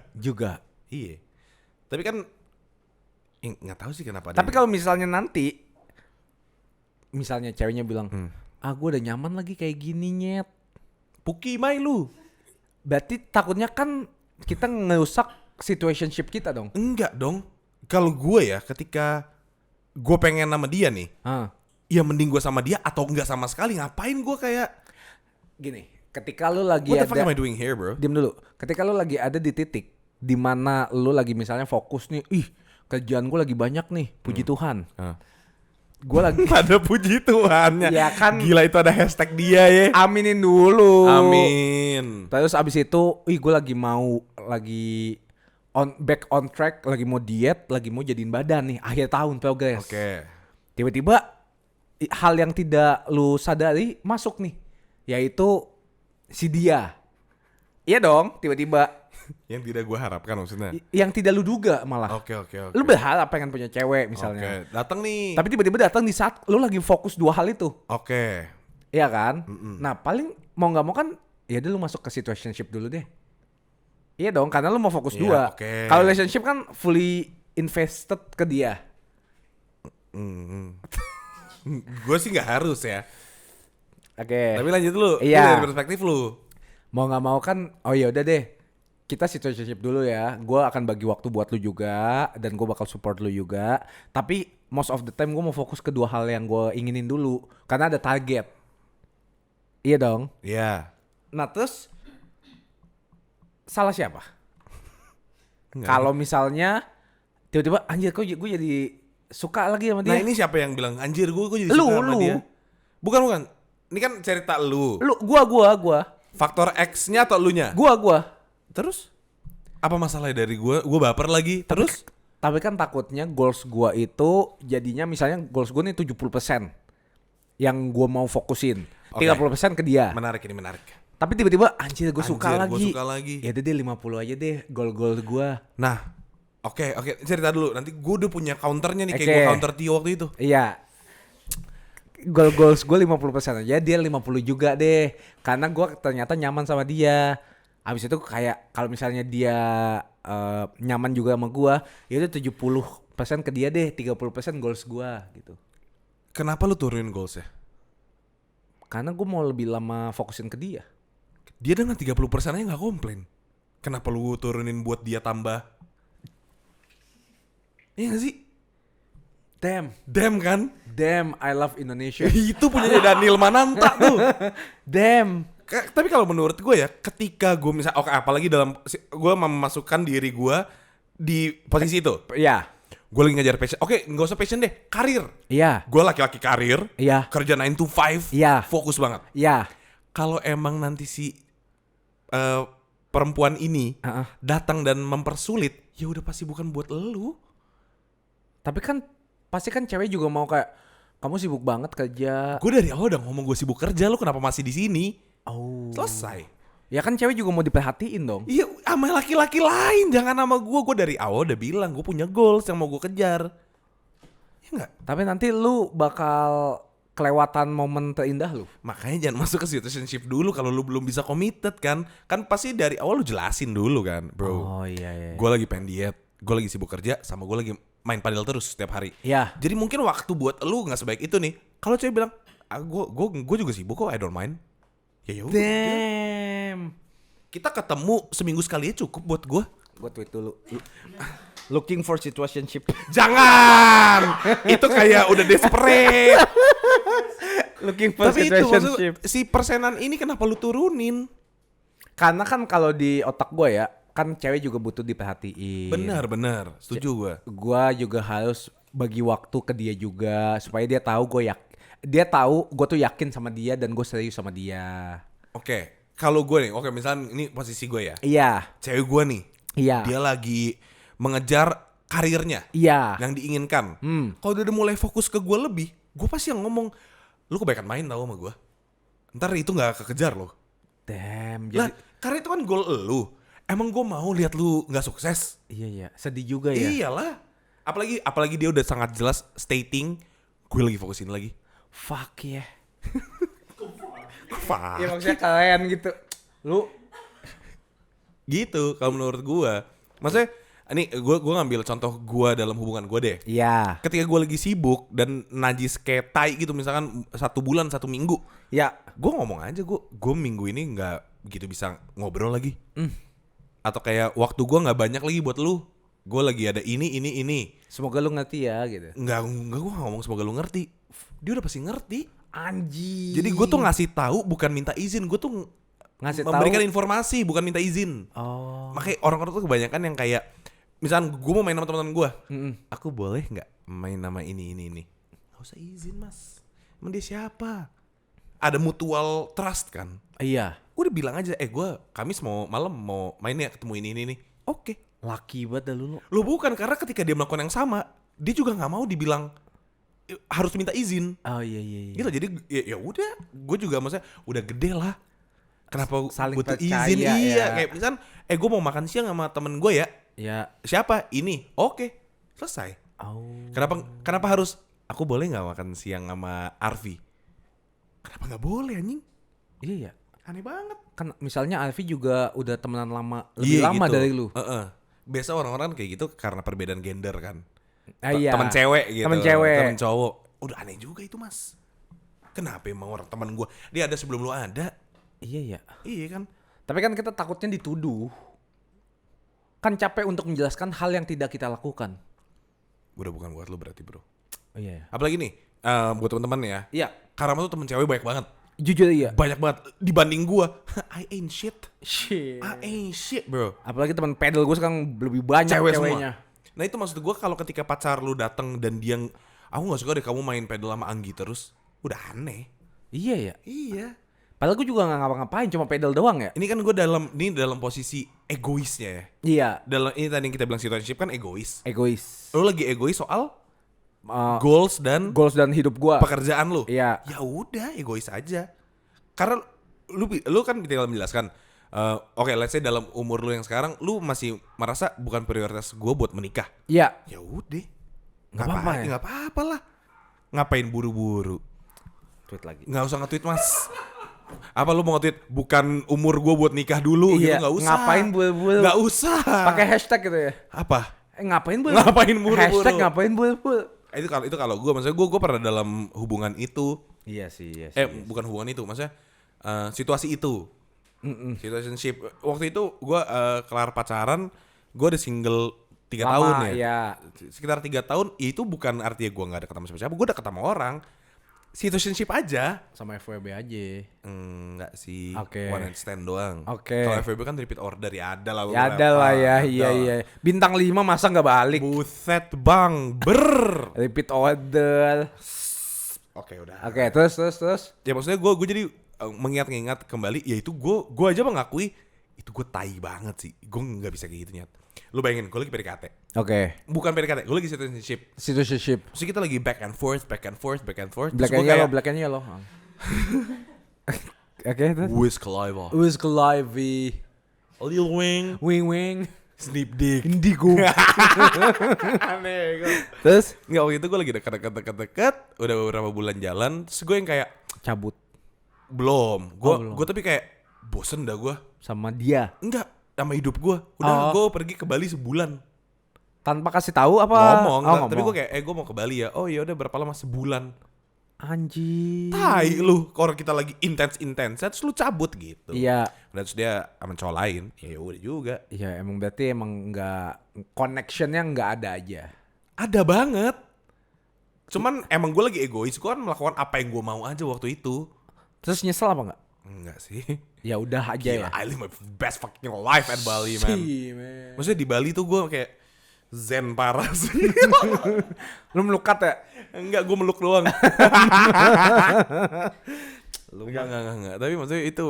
Iya. Tapi kan nggak tahu sih kenapa. Tapi kalau misalnya nanti, misalnya ceweknya bilang, gue udah nyaman lagi kayak gini nyet. Puki mai lu. Berarti takutnya kan kita ngerusak situationship kita dong. Enggak dong. Kalau gue ya ketika gue pengen sama dia nih, ya mending gue sama dia atau enggak sama sekali. Ngapain gue kayak Gini, ketika lu lagi what the fuck ada, am I doing here, bro? diem dulu. Ketika lu lagi ada di titik di mana lu lagi misalnya fokus nih, kerjaan gue lagi banyak nih, puji Tuhan. Gue lagi Ada puji Tuhannya. Ya kan. Gila itu ada hashtag dia ya. aminin dulu. Amin. Terus abis itu, gue lagi back on track, lagi mau diet, lagi mau jadiin badan nih, akhir tahun progress. Oke. Tiba-tiba hal yang tidak lu sadari masuk nih, yaitu si dia. Iya dong, tiba-tiba Yang tidak gue harapkan maksudnya. yang tidak lu duga malah. Oke. Lu berharap pengen punya cewek misalnya. Oke, datang nih. Tapi tiba-tiba datang di saat lu lagi fokus dua hal itu. Oke. Iya kan? Nah, paling mau nggak mau kan ya udah lu masuk ke situationship dulu deh. Iya dong, karena lu mau fokus Iya, dua. oke. Kalau relationship kan fully invested ke dia. Gue sih nggak harus ya. Oke. Tapi lanjut lu. Iya. Lu dari perspektif lu. Mau nggak mau kan, oh ya udah deh. Kita situationship dulu ya. Gue akan bagi waktu buat lu juga dan gue bakal support lu juga. Tapi most of the time gue mau fokus ke dua hal yang gue inginin dulu karena ada target. Iya dong. Iya. Nah, terus salah siapa? Enggak. Kalau misalnya tiba-tiba anjir kok gue jadi suka lagi sama Nah dia. ini siapa yang bilang anjir gue jadi Lu, suka sama lu. dia? Bukan. Ini kan cerita lu. Gua. Faktor X-nya atau elunya? Gua. Terus? Apa masalahnya dari gue? Gue baper lagi. Terus? Tapi kan takutnya goals gua itu jadinya misalnya goals gua nih 70% yang gua mau fokusin. Oke. 30% ke dia. Menarik ini menarik. Tapi tiba-tiba anjir gue suka Anjir, lagi. gua suka lagi. Ya udah deh 50 aja deh goal gua. Nah, oke. Cerita dulu. Nanti gue udah punya counternya nih. Kayak Oke. gue counter Tio waktu itu. Iya. Goals gue 50% aja, dia 50 juga deh. Karena gue ternyata nyaman sama dia. Habis itu kayak kalau misalnya dia nyaman juga sama gue, ya udah 70% ke dia deh, 30% goals gue gitu. Kenapa lu turunin goals ya? Karena gue mau lebih lama fokusin ke dia. Dia dengan 30% aja gak komplain. Kenapa lu turunin buat dia tambah? Iya gak sih? Damn kan? Damn, I love Indonesia. Itu punyanya Daniel Mananta tuh. Damn. Tapi kalau menurut gue ya, ketika gue misal, oke apalagi dalam gue memasukkan diri gue di posisi itu, Iya. gue lagi ngejar passion. Oke, nggak usah passion deh, karir. Iya. Gue laki-laki karir, Iya. kerja 9 to 5, Iya. fokus banget. Iya. Kalau emang nanti si perempuan ini datang dan mempersulit, ya udah pasti bukan buat elu. Tapi kan pasti kan cewek juga mau kayak kamu sibuk banget kerja. Gue dari awal udah ngomong gue sibuk kerja, lu kenapa masih di sini? Oh. Selesai. Ya kan cewek juga mau diperhatiin dong. Iya, sama laki-laki lain, jangan sama gue. Gue dari awal udah bilang gue punya goals yang mau gue kejar. Ya enggak? Tapi nanti lu bakal kelewatan momen terindah lu. Makanya jangan masuk ke situationship dulu kalau lu belum bisa committed kan. Kan pasti dari awal lu jelasin dulu kan, bro. Oh iya. Gue lagi pengen diet, gue lagi sibuk kerja, sama gue lagi main padel terus setiap hari. Iya. Jadi mungkin waktu buat lu nggak sebaik itu nih. Kalau cewek bilang, gue juga sibuk kok, I don't mind. Ya udah. Damn. Kita ketemu seminggu sekali ya cukup buat gue. Gue tweet dulu. Looking for situationship. Jangan. Itu kayak udah desperate. Looking for Tapi itu maksud, situationship. si persenan ini kenapa lu turunin? Karena kan kalau di otak gue ya, kan cewek juga butuh diperhatiin. Benar, setuju gue. Gue juga harus bagi waktu ke dia juga supaya dia tahu dia tahu gue tuh yakin sama dia dan gue serius sama dia. Oke, kalau gue nih, misalnya ini posisi gue ya. Iya. Cewek gue nih, Iya. dia lagi mengejar karirnya Iya. yang diinginkan. Kalau dia udah mulai fokus ke gue lebih, gue pasti yang ngomong, lu kebanyakan main tau sama gue. Ntar itu gak kekejar loh. Damn. Lah, Jadi karena itu kan goal lu. Emang gue mau lihat lu gak sukses? iya. Sedih juga ya. Iyalah. Apalagi dia udah sangat jelas stating, gue lagi fokusin lagi. Fuck ya. Fuck. Ya maksudnya kalian gitu. Lu Gitu kalau menurut gue. Maksudnya ini gue ngambil contoh gue dalam hubungan gue deh. iya. Ketika gue lagi sibuk dan najis kayak tai gitu, misalkan 1 bulan 1 minggu, Ya. gue ngomong aja gue minggu ini nggak gitu bisa ngobrol lagi. Atau kayak waktu gue nggak banyak lagi buat lu, gue lagi ada ini. Semoga lu ngerti ya gitu. Nggak gue ngomong semoga lu ngerti. Dia udah pasti ngerti. Anjing. Jadi gue tuh ngasih tahu bukan minta izin, gue tuh ngasih memberikan tahu. informasi bukan minta izin. Oh. Makanya orang-orang tuh kebanyakan yang kayak, misalkan gue mau main sama teman-teman gue, aku boleh nggak main sama ini? Gak usah izin mas. Emang dia siapa? Ada mutual trust kan? Iya. Gue udah bilang aja, gue Kamis malam mau main ya ketemu ini. Oke. Laki banget dah lu. Lo bukan, karena ketika dia melakukan yang sama, dia juga nggak mau dibilang harus minta izin. Oh iya. Gitu. Jadi ya udah, gue juga maksudnya udah gede lah. Kenapa Saling butuh percaya, izin? Iya, ya. kayak misal, gue mau makan siang sama temen gue ya. Ya. Siapa? Ini. Oke, selesai. Oh. Kenapa harus? Aku boleh nggak makan siang sama Arfi? Kenapa nggak boleh anjing? Iya. Aneh banget. Kan misalnya Alfi juga udah temenan lebih lama gitu. dari lu. Biasa orang-orang kayak gitu karena perbedaan gender kan. Iya. Teman cewek gitu. Temen cewek. Temen cowok. Udah aneh juga itu mas. Kenapa emang orang teman gue? Dia ada sebelum lu ada. Iya. Iya kan? Tapi kan kita takutnya dituduh. Kan capek untuk menjelaskan hal yang tidak kita lakukan. Udah bukan buat lu berarti bro. Oh, iya. Apalagi nih, buat teman-teman ya. Iya. Karama tuh temen cewek banyak banget. Jujur iya. Banyak banget. Dibanding gua. I ain't shit. Shit. I ain't shit bro. Apalagi teman pedal gue sekarang lebih banyak Cewek ceweknya. semua. Nah itu maksud gua kalau ketika pacar lu datang dan dia, aku gak suka deh kamu main pedal sama Anggi terus. Udah aneh. Iya ya. Iya. Padahal gue juga gak ngapa-ngapain, cuma pedal doang ya. Ini kan gue dalam posisi egoisnya ya. Iya. Ini tadi yang kita bilang situationship kan egois. Egois. Lu lagi egois soal Uh, goals dan goals dan hidup gue. pekerjaan lu. Iya. Ya udah egois aja. Karena lu kan tinggal menjelaskan. Oke, let's say dalam umur lu yang sekarang, lu masih merasa bukan prioritas gue buat menikah. Iya. Ya udah. Nggak apa-apa ya? Nggak apa-apa lah. Ngapain buru-buru? Tweet lagi. Nggak usah nge-tweet mas. Apa lu mau nge-tweet bukan umur gue buat nikah dulu Iya, gitu? Nggak usah. ngapain buru-buru? Nggak usah. Pakai hashtag gitu ya. Apa? Ngapain buru-buru? Ngapain buru-buru? Hashtag ngapain buru-buru? Itu kalau gue, maksudnya gue pernah dalam hubungan itu. Iya sih. Bukan hubungan itu, maksudnya situasi itu. Situationship. Waktu itu gue kelar pacaran, gue udah single 3 tahun ya. Iya. Sekitar 3 tahun, ya itu bukan artinya gue gak deket sama siapa-siapa, gue deket sama orang. Situationship aja. Sama FWB aja. Enggak sih, Oke. one night stand doang. Oke. Kalau FWB kan repeat order ya ada lah. Ya ada lah ya. Iya. Bintang 5 masa gak balik? Buset bang, Repeat order. Oke udah. Oke, terus. Ya maksudnya gue jadi mengingat-ingat kembali, ya itu gue aja mengakui itu gue tai banget sih. Gue nggak bisa kayak gitu nyat. Lu bayangin, gue lagi PDKT. Oke. Bukan PDKT, gue lagi situationship. Situationship. Terus kita lagi back and forth. Black Terus and gua yellow, kayak, black and yellow. Oke, terus. Wiz Khalifa, Wiz Khalifa. Lil Wayne, Wing. Snoop Dick. Indigo. Aneh. Terus Nggak, waktu itu gue lagi deket. Udah beberapa bulan jalan. Terus gue yang kayak cabut belum. belum. Gue tapi kayak bosen dah gue. sama dia. Enggak, sama hidup gue. Udah gue pergi ke Bali sebulan. Tanpa kasih tahu apa? Ngomong, Oh, tapi ngomong. gue kayak gue mau ke Bali ya. Oh ya udah berapa lama? Sebulan. Anjing. Tai lu, kalau kita lagi intens terus lu cabut gitu. Iya. Dan terus dia sama cowok lain. Ya udah juga. Iya, emang berarti emang nggak connectionnya nggak ada aja. Ada banget. Cuman emang gue lagi egois. Gue kan melakukan apa yang gue mau aja waktu itu. Terus nyesel apa nggak? Enggak sih. Ya udah aja Gila, ya. I live my best fucking life at Bali, man. Man. Maksudnya di Bali tuh gue kayak zen parah sih. Lu melukat ya? Enggak, gue meluk doang. Enggak. Tapi maksudnya itu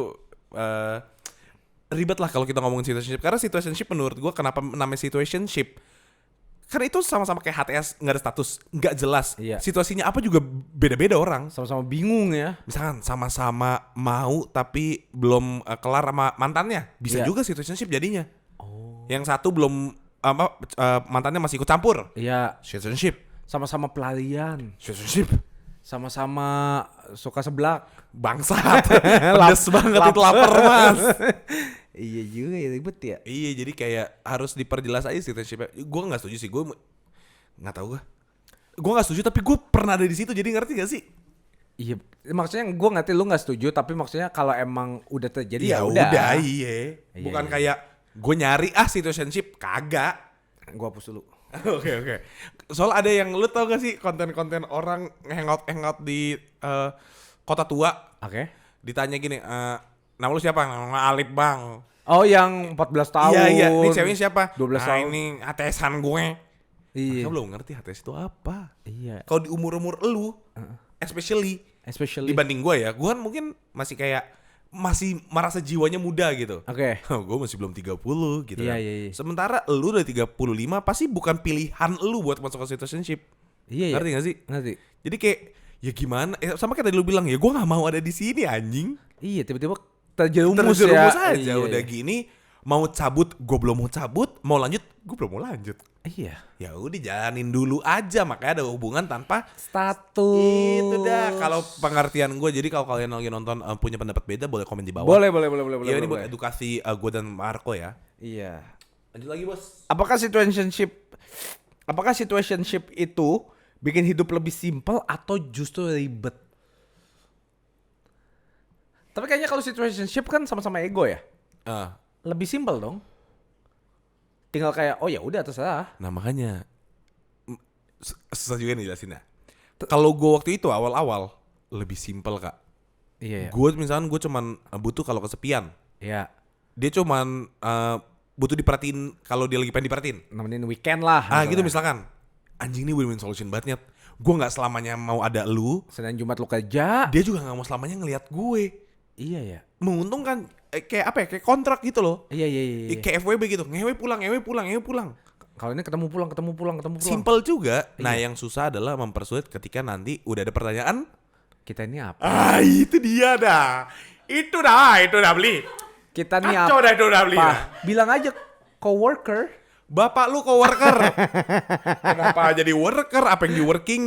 ribet lah kalau kita ngomongin situationship. Karena situationship menurut gue kenapa namanya situationship? Karena itu sama-sama kayak HTS, nggak ada status, nggak jelas. Iya. Situasinya apa juga beda-beda orang. Sama-sama bingung ya. Misalkan sama-sama mau tapi belum kelar sama mantannya, bisa Iya. juga situationship jadinya. Oh. Yang satu belum mantannya masih ikut campur, Iya. situationship. Sama-sama pelarian. Situationship. Sama-sama suka seblak. Bangsat. Pedes banget itu lapar, Mas. Iya juga ya, ribet ya. Iya, jadi kayak harus diperjelas aja situationship. Gue nggak setuju sih, gue nggak tahu gue. Gue nggak setuju tapi gue pernah ada di situ, jadi ngerti gak sih? Iya, maksudnya gue ngerti lu nggak setuju, tapi maksudnya kalau emang udah terjadi ya udah. Iya. Iya, Bukan iya. kayak gue nyari situationship, kagak. Gua hapus dulu. Oke. Soal ada yang lu tau gak sih konten-konten orang hangout di kota tua, Oke. ditanya gini, nama lu siapa? Nama Alip, Bang. Oh, yang 14 tahun. Iya, ini ceweknya siapa? 12 tahun. Ini ATS-an gue. Iya. Mereka belum ngerti HTS itu apa. Iya. Kalau di umur-umur lu, especially Especially. dibanding gue ya, gue kan mungkin masih merasa jiwanya muda gitu. Oke. Gue masih belum 30 gitu Iya, kan. iya. Sementara lu udah 35 pasti bukan pilihan lu buat masuk ke situationship. Iya, Ngerti gak sih? Ngerti. Jadi kayak ya gimana? Sama kayak tadi lu bilang ya gue gak mau ada di sini anjing. Iya, tiba-tiba terjerumus Terjerumus ya. aja Iya, udah iya. gini. Mau cabut, gue belum mau cabut. Mau lanjut, gue belum mau lanjut. Iya. Ya udah jalanin dulu aja, makanya ada hubungan tanpa Status. itu dah. Kalau pengertian gue, jadi kalau kalian lagi nonton punya pendapat beda, boleh komen di bawah. Boleh. Ya ini buat boleh. edukasi gue dan Marco ya. Iya. Lanjut lagi bos. Apakah situationship itu bikin hidup lebih simpel atau justru ribet? Tapi kayaknya kalau situationship kan sama-sama ego ya. Lebih simpel dong. Tinggal kayak oh ya udah terserah. Nah makanya susah juga nih jelasinnya. Kalau gue waktu itu awal-awal lebih simpel kak. Iya. Gue misalkan gue cuman butuh kalau kesepian. Iya. Dia cuman butuh diperhatiin kalau dia lagi pengen diperhatiin. Nemenin weekend lah. Gitu misalkan. Anjing ini win-win solution banget. Gue nggak selamanya mau ada lu. Senin Jumat lu kerja. Dia juga nggak mau selamanya ngelihat gue. Iya ya. Menguntungkan kayak apa ya? Kayak kontrak gitu loh. Iya. Kayak FWB gitu. Ngewe pulang. Kalau ini ketemu pulang. Simple juga. Nah yang susah adalah mempersulit ketika nanti udah ada pertanyaan. Kita ini apa? Itu dia dah. Itu dah beli. Kita ini Kacau dah itu udah beli. apa? Bilang aja coworker. Bapak lu coworker. Kenapa jadi worker? Apa yang di working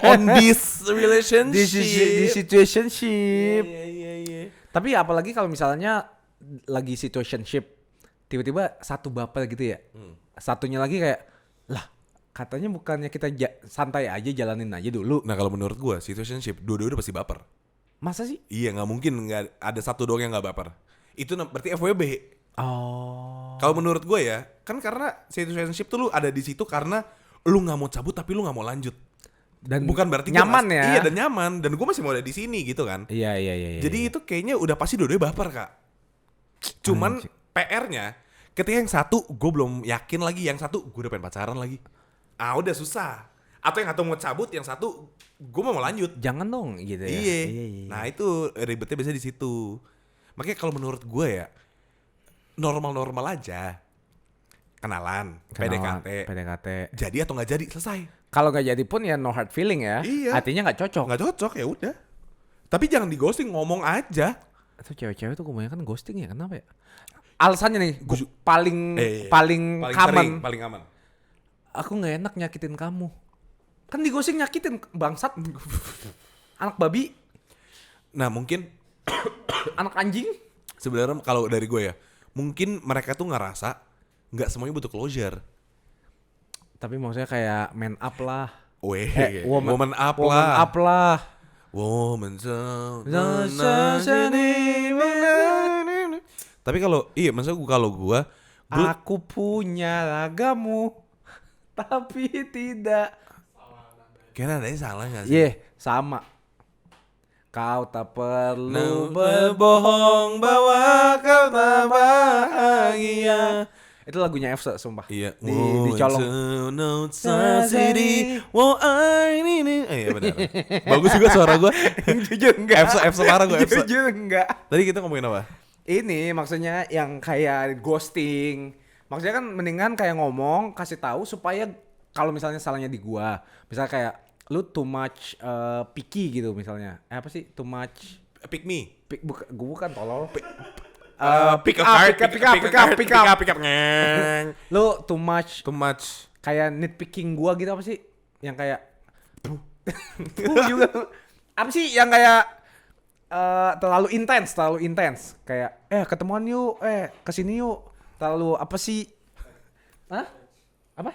on this relationship? Di situationship. Iya. Tapi apalagi kalau misalnya lagi situationship, tiba-tiba satu baper gitu ya. Satunya lagi kayak, lah katanya bukannya kita santai aja jalanin aja dulu. Nah kalau menurut gua situationship dua-dua pasti baper. Masa sih? Iya nggak mungkin nggak ada satu doang yang nggak baper. Itu berarti FWB. Oh. Kalau menurut gue ya, kan karena situationship tuh lu ada di situ karena lu nggak mau cabut tapi lu nggak mau lanjut. Dan Bukan berarti gua nyaman ya. Iya dan nyaman dan gue masih mau ada di sini gitu kan. Iya. Jadi itu kayaknya udah pasti dua-duanya baper kak. Cuman Anjing. PR-nya ketika yang satu gue belum yakin lagi, yang satu gue udah pengen pacaran lagi. Udah susah. Atau yang satu mau cabut, yang satu gue mau lanjut. Jangan dong gitu ya. Iya. Iya. Nah itu ribetnya biasanya di situ. Makanya kalau menurut gue ya normal-normal aja. Kenalan, PDKT. jadi atau nggak jadi selesai. Kalau nggak jadi pun ya no hard feeling ya. Iya. Artinya nggak cocok. Nggak cocok ya udah. Tapi jangan di ghosting, ngomong aja. Itu cewek-cewek tuh kebanyakan ghosting ya, kenapa ya? Alasannya nih, Gua- paling paling common. sering, paling aman. Aku nggak enak nyakitin kamu. Kan di ghosting nyakitin bangsat. Anak babi, Nah mungkin anak anjing. sebenarnya kalau dari gue ya, mungkin mereka tuh ngerasa nggak semuanya butuh closure. Tapi maksudnya kayak man up lah. Weh, Woman up woman lah. up lah. Woman Tapi kalau maksudnya kalau gua Aku punya ragamu, tapi tidak. kayaknya nadanya salah gak sih? Iya, sama. Kau tak perlu berbohong bahwa kau tak bahagia. Itu lagunya Efsa, sumpah. Iya, dicolong. Iya benar. Bagus juga suara gua. Jujur enggak. Efsa parah gua, Efsa. Jujur enggak. Tadi kita ngomongin apa? Ini maksudnya yang kayak ghosting. Maksudnya kan mendingan kayak ngomong, kasih tahu supaya kalau misalnya salahnya di gua. Misalnya kayak lu too much picky gitu misalnya. Apa sih too much? Pick me. Gua bukan tolol. Pick up. Ngeng. Lu too much Too much. kayak nitpicking gua gitu apa sih? Yang kayak juga apa sih yang kayak terlalu intens kayak ketemuan yuk, kesini yuk. Terlalu apa sih? Hah? Apa?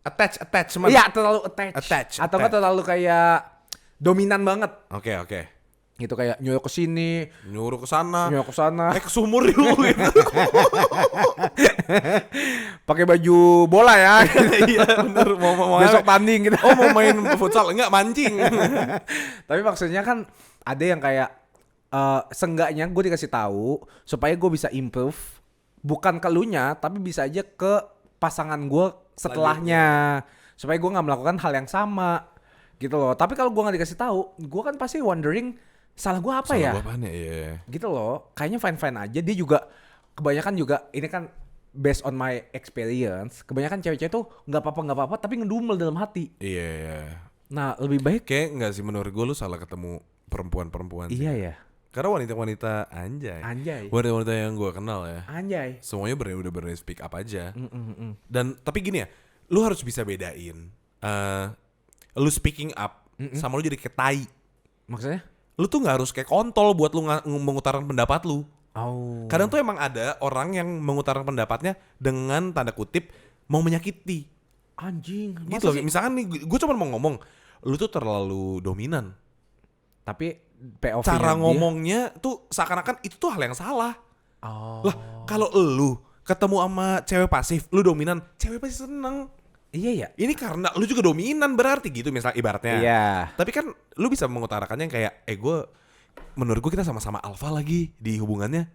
Attachment. Iya, terlalu attach. Atau enggak terlalu kayak dominan banget. Oke. Gitu kayak nyuruh ke sini, Nyuruh ke sana. nyuruh ke sana, Ke sumur yuk gitu. pakai baju bola ya. Iya bener. Mau Besok tanding gitu. Oh mau main futsal? Enggak, mancing. Tapi maksudnya kan ada yang kayak seenggaknya gue dikasih tahu supaya gue bisa improve, bukan ke elunya tapi bisa aja ke pasangan gue setelahnya, supaya gue nggak melakukan hal yang sama gitu loh. Tapi kalau gue nggak dikasih tahu, gue kan pasti wondering salah gue apa ya? Salah gua apaan ya? Iya. Gitu loh. Kayaknya fine aja. Dia juga kebanyakan juga ini kan based on my experience, kebanyakan cewek-cewek tuh nggak apa-apa tapi ngedumel dalam hati. Iya. Nah lebih baik Kayak enggak sih, menurut gue lu salah ketemu perempuan sih. iya ya. Karena wanita-wanita Anjay. wanita-wanita yang gue kenal ya, Anjay. semuanya udah berani speak up aja. Dan tapi gini ya, lu harus bisa bedain lu speaking up sama lu jadi ketai. Maksudnya? Lu tuh nggak harus kayak kontol buat lu mengutarakan pendapat lu. Oh. Kadang tuh emang ada orang yang mengutarakan pendapatnya dengan tanda kutip mau menyakiti. Anjing. Gitu Masa loh. sih? Misalkan nih gue cuma mau ngomong, lu tuh terlalu dominan. Tapi POV Cara ngomongnya tuh seakan-akan itu tuh hal yang salah. Oh. Lah, kalau lu ketemu sama cewek pasif, lu dominan, cewek pasti seneng. Iya ya. Ini karena lu juga dominan berarti gitu misalnya ibaratnya. Iya. Tapi kan lu bisa mengutarakannya yang kayak, menurut gue kita sama-sama alpha lagi di hubungannya.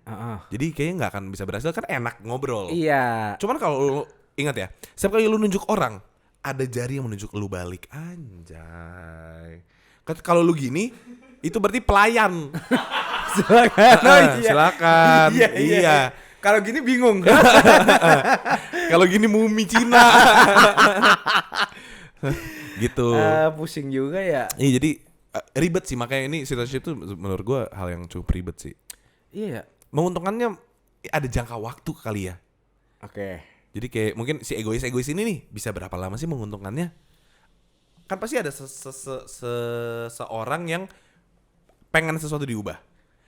Jadi kayaknya nggak akan bisa berhasil, kan enak ngobrol. Iya. Cuman kalau lu ingat ya, setiap kali lu nunjuk orang, ada jari yang menunjuk lu balik. Anjay. Kalau lu gini, itu berarti pelayan. Silakan. Silakan. Iya. Kalau gini bingung. Kalau gini mumi Cina. Gitu. Pusing juga ya. Iya, jadi ribet sih, makanya ini situasi itu menurut gua hal yang cukup ribet sih. Iya. Menguntungkannya ada jangka waktu kali ya. Oke. Jadi kayak mungkin si egois ini nih bisa berapa lama sih menguntungkannya? Kan pasti ada seseorang yang pengen sesuatu diubah.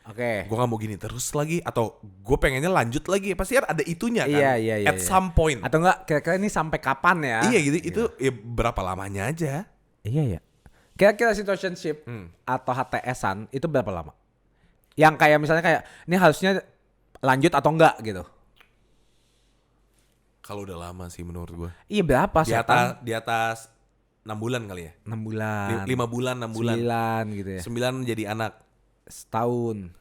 Oke. Gue gak mau gini terus lagi, atau gue pengennya lanjut lagi, pasti ada itunya kan. Iya. At some point. Atau enggak kira-kira ini sampai kapan ya? Iya gitu, itu ya berapa lamanya aja. Iya ya. Kira-kira situationship atau HTS-an itu berapa lama? Yang kayak misalnya kayak ini harusnya lanjut atau enggak gitu. Kalau udah lama sih menurut gue. Iya berapa Di atas 6 bulan kali ya. 6 bulan. 5 bulan, 6 bulan. 9 gitu ya. 9 jadi anak. Setahun.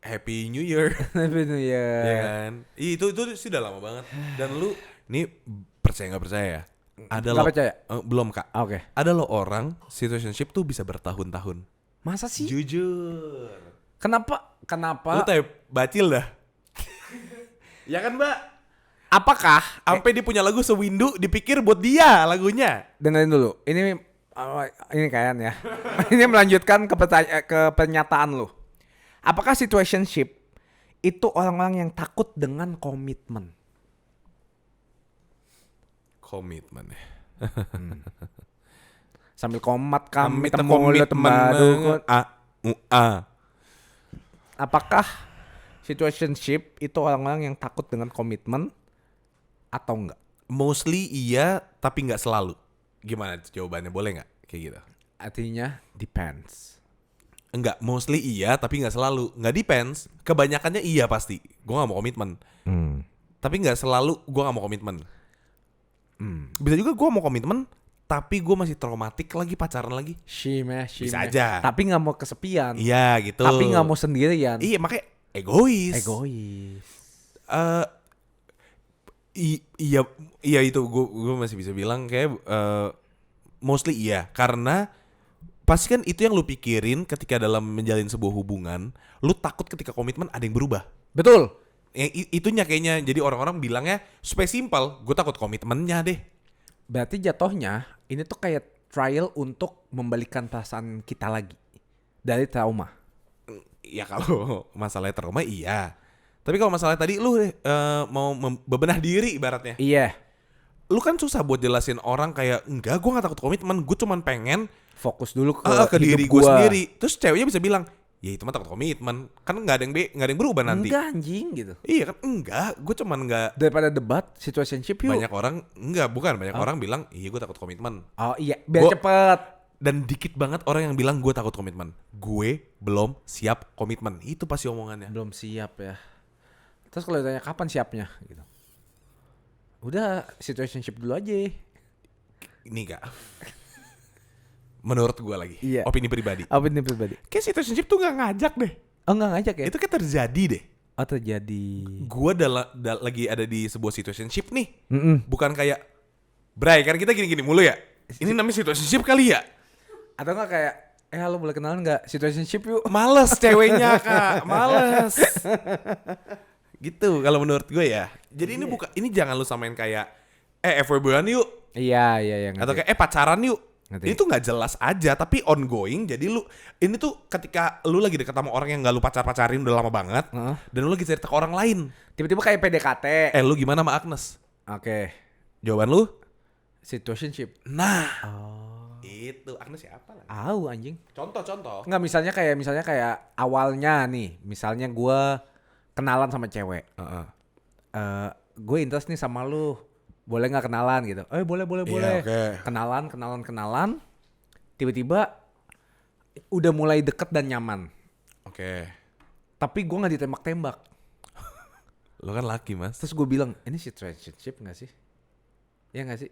Happy New Year. Happy New Year. Ya kan? Itu sudah lama banget. Dan lu ini percaya nggak percaya ya? Ada Nggak lo percaya? belum Kak. Oke. Ada lo orang situationship tuh bisa bertahun-tahun. Masa sih? Jujur. Kenapa? Lu type bacil dah. Ya kan, Mbak? Apakah Sampai dia punya lagu sewindu dipikir buat dia lagunya. dengerin dulu. Ini kayaknya ya. Ini melanjutkan ke pernyataan lu. Apakah situationship itu orang-orang yang takut dengan komitmen? Komitmen ya. Sambil komat kami Kita temu lu tembadu. Apakah situationship itu orang-orang yang takut dengan komitmen atau enggak? Mostly iya, tapi nggak selalu. Gimana jawabannya? Boleh nggak kayak gitu? Artinya depends. Enggak, mostly iya, tapi nggak selalu. Nggak depends. Kebanyakannya iya pasti. Gue nggak mau komitmen. Tapi nggak selalu gue nggak mau komitmen. Bisa juga gue mau komitmen, tapi gue masih traumatik lagi pacaran lagi. Shime. Bisa aja. Tapi nggak mau kesepian. Iya gitu. Tapi nggak mau sendirian. Iya makanya egois. Egois. Eh, iya itu gue masih bisa bilang kayak mostly iya, karena pasti kan itu yang lu pikirin ketika dalam menjalin sebuah hubungan. Lu takut ketika komitmen ada yang berubah. Betul. Itunya kayaknya jadi orang-orang bilangnya supaya simpel, gue takut komitmennya deh. Berarti jatuhnya ini tuh kayak trial untuk membalikan perasaan kita lagi dari trauma. Ya kalau masalahnya trauma iya. Tapi kalau masalah tadi lu mau bebenah diri ibaratnya. Iya. Lu kan susah buat jelasin orang kayak enggak, gue gak takut komitmen, gue cuman pengen Fokus dulu ke hidup diri gue gua. sendiri. Terus ceweknya bisa bilang, ya itu mah takut komitmen, kan nggak ada yang berubah nanti. Enggak anjing gitu. Iya kan enggak, gue cuman nggak. Daripada debat situationship yuk. Banyak orang banyak orang bilang iya gue takut komitmen. Oh iya, biar cepet. Dan dikit banget orang yang bilang gue takut komitmen. Gue belum siap komitmen, itu pasti omongannya. Belum siap ya. Terus kalau ditanya kapan siapnya gitu. Udah situationship dulu aja. Ini enggak. Menurut gue lagi, Iya. opini pribadi. Apa ini pribadi? Kayak situationship tuh nggak ngajak deh. Oh enggak ngajak ya? Itu kayak terjadi deh. Oh terjadi. Gue lagi ada di sebuah situationship nih. Mm-mm. Bukan kayak, Bray, kan kita gini-gini mulu ya. Ini namanya situationship kali ya. Atau enggak kayak halo boleh kenalan enggak? Situationship yuk. Males ceweknya kak, males. Gitu kalau menurut gue ya. Jadi ini jangan lu samain kayak FWB-an yuk. Iya yang Atau kayak pacaran yuk. Ngerti. Ini tuh nggak jelas aja tapi ongoing. Jadi lu ini tuh ketika lu lagi deket sama orang yang nggak lu pacarin udah lama banget, dan lu lagi cerita ke orang lain. tiba-tiba kayak PDKT. Lu gimana sama Agnes? Oke. Jawaban lu? Situationship. Nah, Oh. itu Agnes siapa lah? Anjing. Contoh. Enggak misalnya kayak awalnya nih, misalnya gua kenalan sama cewek. Gue interest nih sama lu. Boleh nggak kenalan gitu? Boleh. oke. Kenalan. Tiba-tiba udah mulai deket dan nyaman. Oke. Tapi gue nggak ditembak-tembak. Lu kan laki mas. Terus gue bilang, ini situationship nggak sih? Iya nggak sih?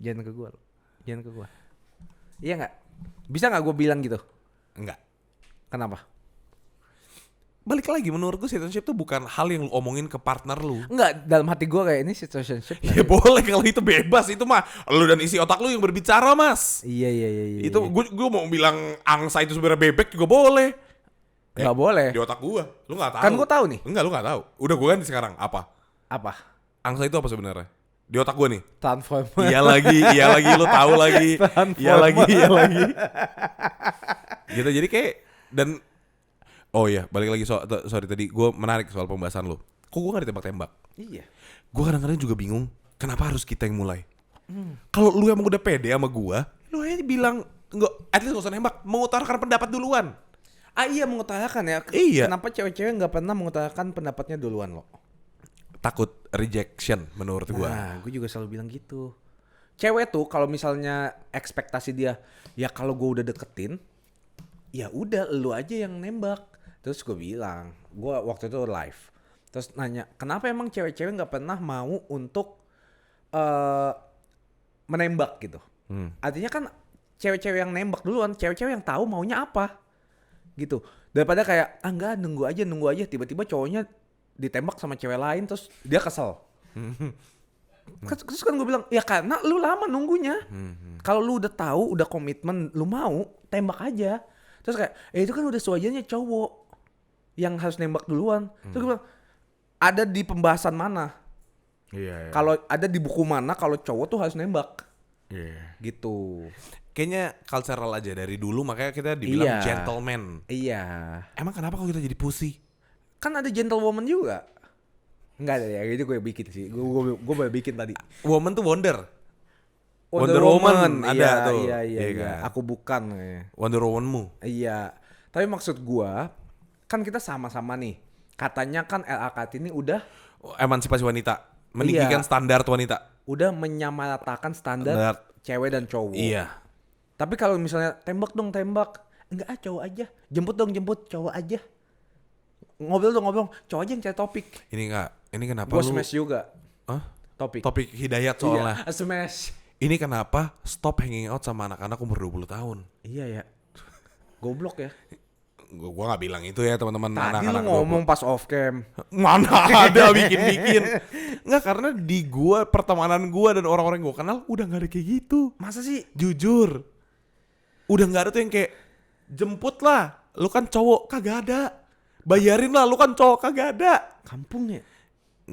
Jangan ke gue lo. Iya nggak? Bisa nggak gue bilang gitu? Enggak. Kenapa? Balik lagi, menurut gue situationship tuh bukan hal yang lu omongin ke partner lu. Enggak, dalam hati gue kayak ini situationship. Ya boleh kalau itu bebas, itu mah lu dan isi otak lu yang berbicara mas. Iya. Itu gue mau bilang angsa itu sebenarnya bebek juga boleh. Nggak boleh. Di otak gue, lu nggak tahu. Kan gue tahu nih. Enggak, lu nggak tahu. Udah gue ganti sekarang. Apa? Apa? Angsa itu apa sebenarnya? Di otak gue nih. Transformer. Iya lagi, lu tahu lagi. Iya lagi. Gitu jadi kayak dan oh iya, balik lagi sorry tadi gue menarik soal pembahasan lu. Kok gue gak ditembak-tembak? Iya. Gue kadang-kadang juga bingung, kenapa harus kita yang mulai? Kalau lu emang udah pede sama gue, lu aja bilang enggak, at least gak usah nembak, mengutarakan pendapat duluan. Iya mengutarakan ya. Iya. Kenapa cewek-cewek nggak pernah mengutarakan pendapatnya duluan lo? Takut rejection menurut gue. Nah, gue juga selalu bilang gitu. Cewek tuh kalau misalnya ekspektasi dia, ya kalau gue udah deketin, ya udah lu aja yang nembak. Terus gue bilang, gue waktu itu live. Terus nanya, kenapa emang cewek-cewek nggak pernah mau untuk menembak gitu? Artinya kan cewek-cewek yang nembak duluan, cewek-cewek yang tahu maunya apa, gitu. Daripada kayak, enggak nunggu aja, tiba-tiba cowoknya ditembak sama cewek lain, terus dia kesel. Terus kan gue bilang, ya karena lu lama nunggunya. Kalau lu udah tahu, udah komitmen, lu mau tembak aja. Terus kayak, itu kan udah sewajarnya cowok yang harus nembak duluan. Terus gue bilang, ada di pembahasan mana? Iya. Kalau ada di buku mana kalau cowok tuh harus nembak? Iya. Gitu. Kayaknya cultural aja dari dulu, makanya kita dibilang Iya. gentleman. Iya. Emang kenapa kalau kita jadi pussy? Kan ada gentlewoman juga. Enggak ada ya, itu gue bikin sih. Gue boleh bikin tadi. Woman tuh Wonder Woman ada tuh. Iya. kan? Aku bukan kayaknya. Wonder Woman-mu. Iya. Tapi maksud gua kan kita sama-sama nih. Katanya kan LAKT ini udah emansipasi wanita, meninggikan Iya. standar wanita. Udah menyamaratakan standar Standar. cewek dan cowok. Iya. Tapi kalau misalnya tembak dong tembak, enggak cowok aja. Jemput dong jemput cowok aja. Ngobrol dong ngobrol, cowok aja yang cari topik. Ini kenapa Gue lu smash juga Hah? topik. Topik hidayat soalnya. Iya, smash. Ini kenapa stop hanging out sama anak-anak umur 20 tahun. Iya ya. Goblok ya. Gua gak bilang itu ya teman-teman Tadi lu anak-anak ngomong pas off cam. 20. Mana ada bikin-bikin. Nggak, karena di gua, pertemanan gua dan orang-orang yang gua kenal udah gak ada kayak gitu. Masa sih? Jujur. Udah gak ada tuh yang kayak jemput lah, lu kan cowok, kagak ada. Bayarin lah, lu kan cowok, kagak ada. Kampung ya?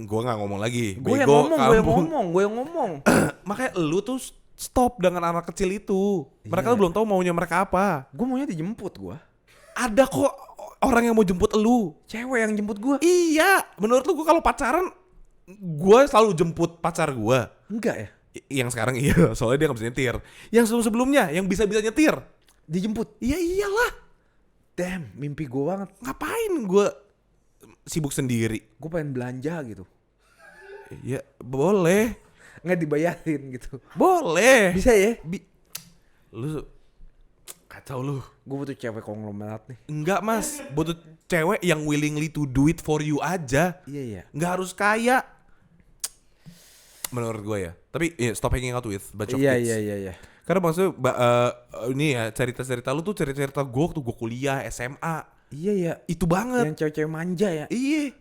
Gua gak ngomong lagi. Gue yang Bego, ngomong, gue kampung. yang ngomong. Makanya lu tuh stop dengan anak kecil itu. Mereka tuh belum tahu maunya mereka apa. Gue maunya dijemput gue. Ada kok orang yang mau jemput lu. Cewek yang jemput gue. Iya, menurut lu gua kalau pacaran, gua selalu jemput pacar gua. Enggak ya? Yang sekarang iya, soalnya dia gak bisa nyetir. Yang sebelum-sebelumnya, yang bisa-bisa nyetir. Dijemput. Iya iyalah. Damn, mimpi gue banget. Ngapain gua sibuk sendiri? Gue pengen belanja gitu. Ya boleh. Nggak dibayarin gitu. Boleh. Bisa ya? Lu kacau lu. Gue butuh cewek konglomerat nih. Enggak mas, butuh cewek yang willingly to do it for you aja. Iya iya. Nggak harus kaya. Menurut gue ya. Tapi ya, stop hanging out with bunch of kids. Iya. Karena maksudnya ini ya cerita-cerita lu tuh cerita-cerita gue waktu gue kuliah SMA. Iya ya. Itu banget. Yang cewek-cewek manja ya. Iya.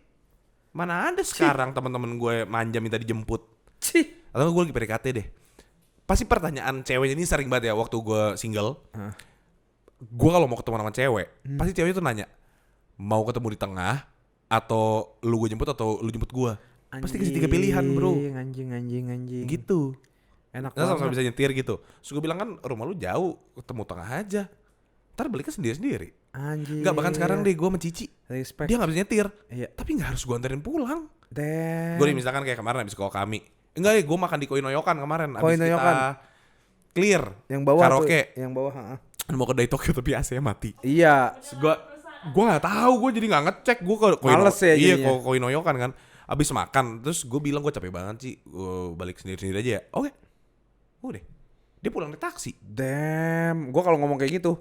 Mana ada sekarang teman-teman gue manja minta dijemput. Cih. Atau gue lagi PDKT deh. Pasti pertanyaan ceweknya ini sering banget ya waktu gue single. Gue kalau mau ketemu sama cewek, pasti ceweknya tuh nanya, mau ketemu di tengah atau lu gue jemput atau lu jemput gue. Pasti kasih 3 pilihan bro. Anjing. Gitu. Enak Nah, sama-sama banget. bisa nyetir gitu. Terus gue bilang kan rumah lu jauh, ketemu tengah aja. Ntar baliknya sendiri-sendiri. Anjing. Enggak, bahkan sekarang deh gue sama Cici. Respect. Dia gak bisa nyetir. Iya. Tapi gak harus gue anterin pulang. Damn. Gue nih misalkan kayak kemarin habis Koh Kami. Enggak ya, gue makan di Koinoyokan kemarin. Habis Koinoyokan. kita clear. Yang bawah karaoke. tuh. Yang bawah. Mau ke Dai Tokyo tapi AC-nya mati. Iya. Gue nggak tahu, gue jadi nggak ngecek. Gue ke Males ya iya jadinya. ke Koinoyokan kan. Abis makan, terus gue bilang gue capek banget sih. Gue balik sendiri-sendiri aja ya. Oke. Udah. Dia pulang naik taksi. Damn. Gue kalau ngomong kayak gitu,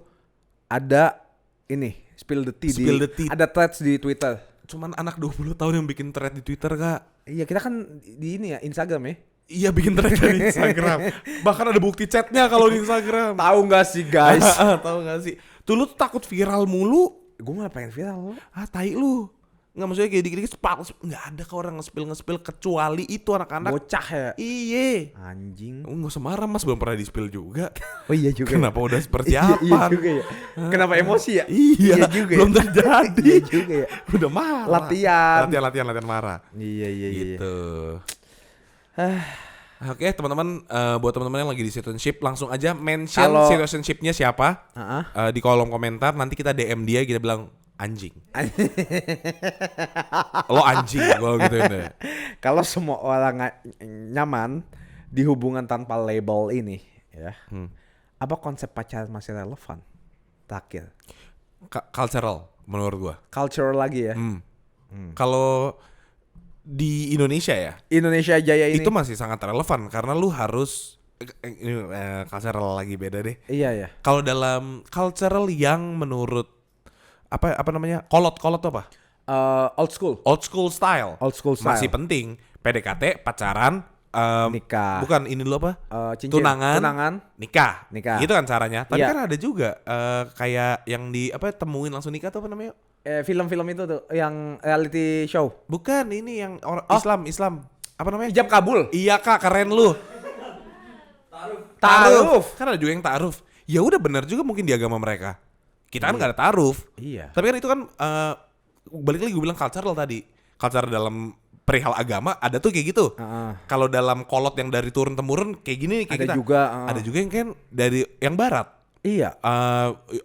ada ini spill the tea. Spill the tea. Ada threads di Twitter. Cuman anak 20 tahun yang bikin thread di Twitter kak. Iya, kita kan di ini ya Instagram ya. Iya bikin thread di Instagram. Bahkan ada bukti chatnya kalau di Instagram. Tahu nggak sih guys? Tahu nggak sih? Tuh lu tuh takut viral mulu. Gue malah pengen viral. Tai lu. Nggak, maksudnya kayak dikit-dikit nggak ada kok orang nge-spill kecuali itu anak-anak. Bocah ya. Iye. Anjing. Nggak usah marah mas, belum pernah di-spill juga. Oh iya juga. Kenapa udah seperti Iya, apa? iya juga ya. Kenapa emosi ya? Iya juga. belum ya. terjadi. Iya juga ya. Udah marah. Latihan. Latihan marah. Iya. Gitu. Oke teman-teman, buat teman-teman yang lagi di situationship, langsung aja mention Kalau- situationshipnya siapa Heeh. di kolom komentar. Nanti kita DM dia, kita bilang anjing. Lo anjing, gue gituin deh. Kalau semua orang nyaman di hubungan tanpa label ini, ya. Apa konsep pacaran masih relevan? Terakhir. Cultural menurut gue. Culture lagi ya. Kalau di Indonesia ya, Indonesia Jaya ini. itu masih sangat relevan karena lu harus ini cultural lagi beda deh. Iya ya. Kalau dalam cultural yang menurut apa namanya? Kolot tuh apa? Old school. Old school style. Old school style. Masih penting. PDKT, pacaran, Nikah. Bukan ini dulu apa? Cincin. Tunangan, nikah. Nikah. Gitu kan caranya. Tapi Iya. kan ada juga kayak yang di apa temuin langsung nikah tuh apa namanya? Film-film itu tuh yang reality show. Bukan, ini yang orang Islam. Apa namanya? Hijab kabul. Iya Kak, keren lu. Ta'aruf. Kan ada juga yang ta'aruf. Ya udah benar juga mungkin di agama mereka. Kita kan nggak ada ta'aruf. Iya. Tapi kan itu kan balik lagi gue bilang cultural tadi. Culture dalam perihal agama ada tuh kayak gitu. Kalau dalam kolot yang dari turun temurun kayak gini kayak Ada kita. juga, Ada juga yang kan dari yang barat. Iya.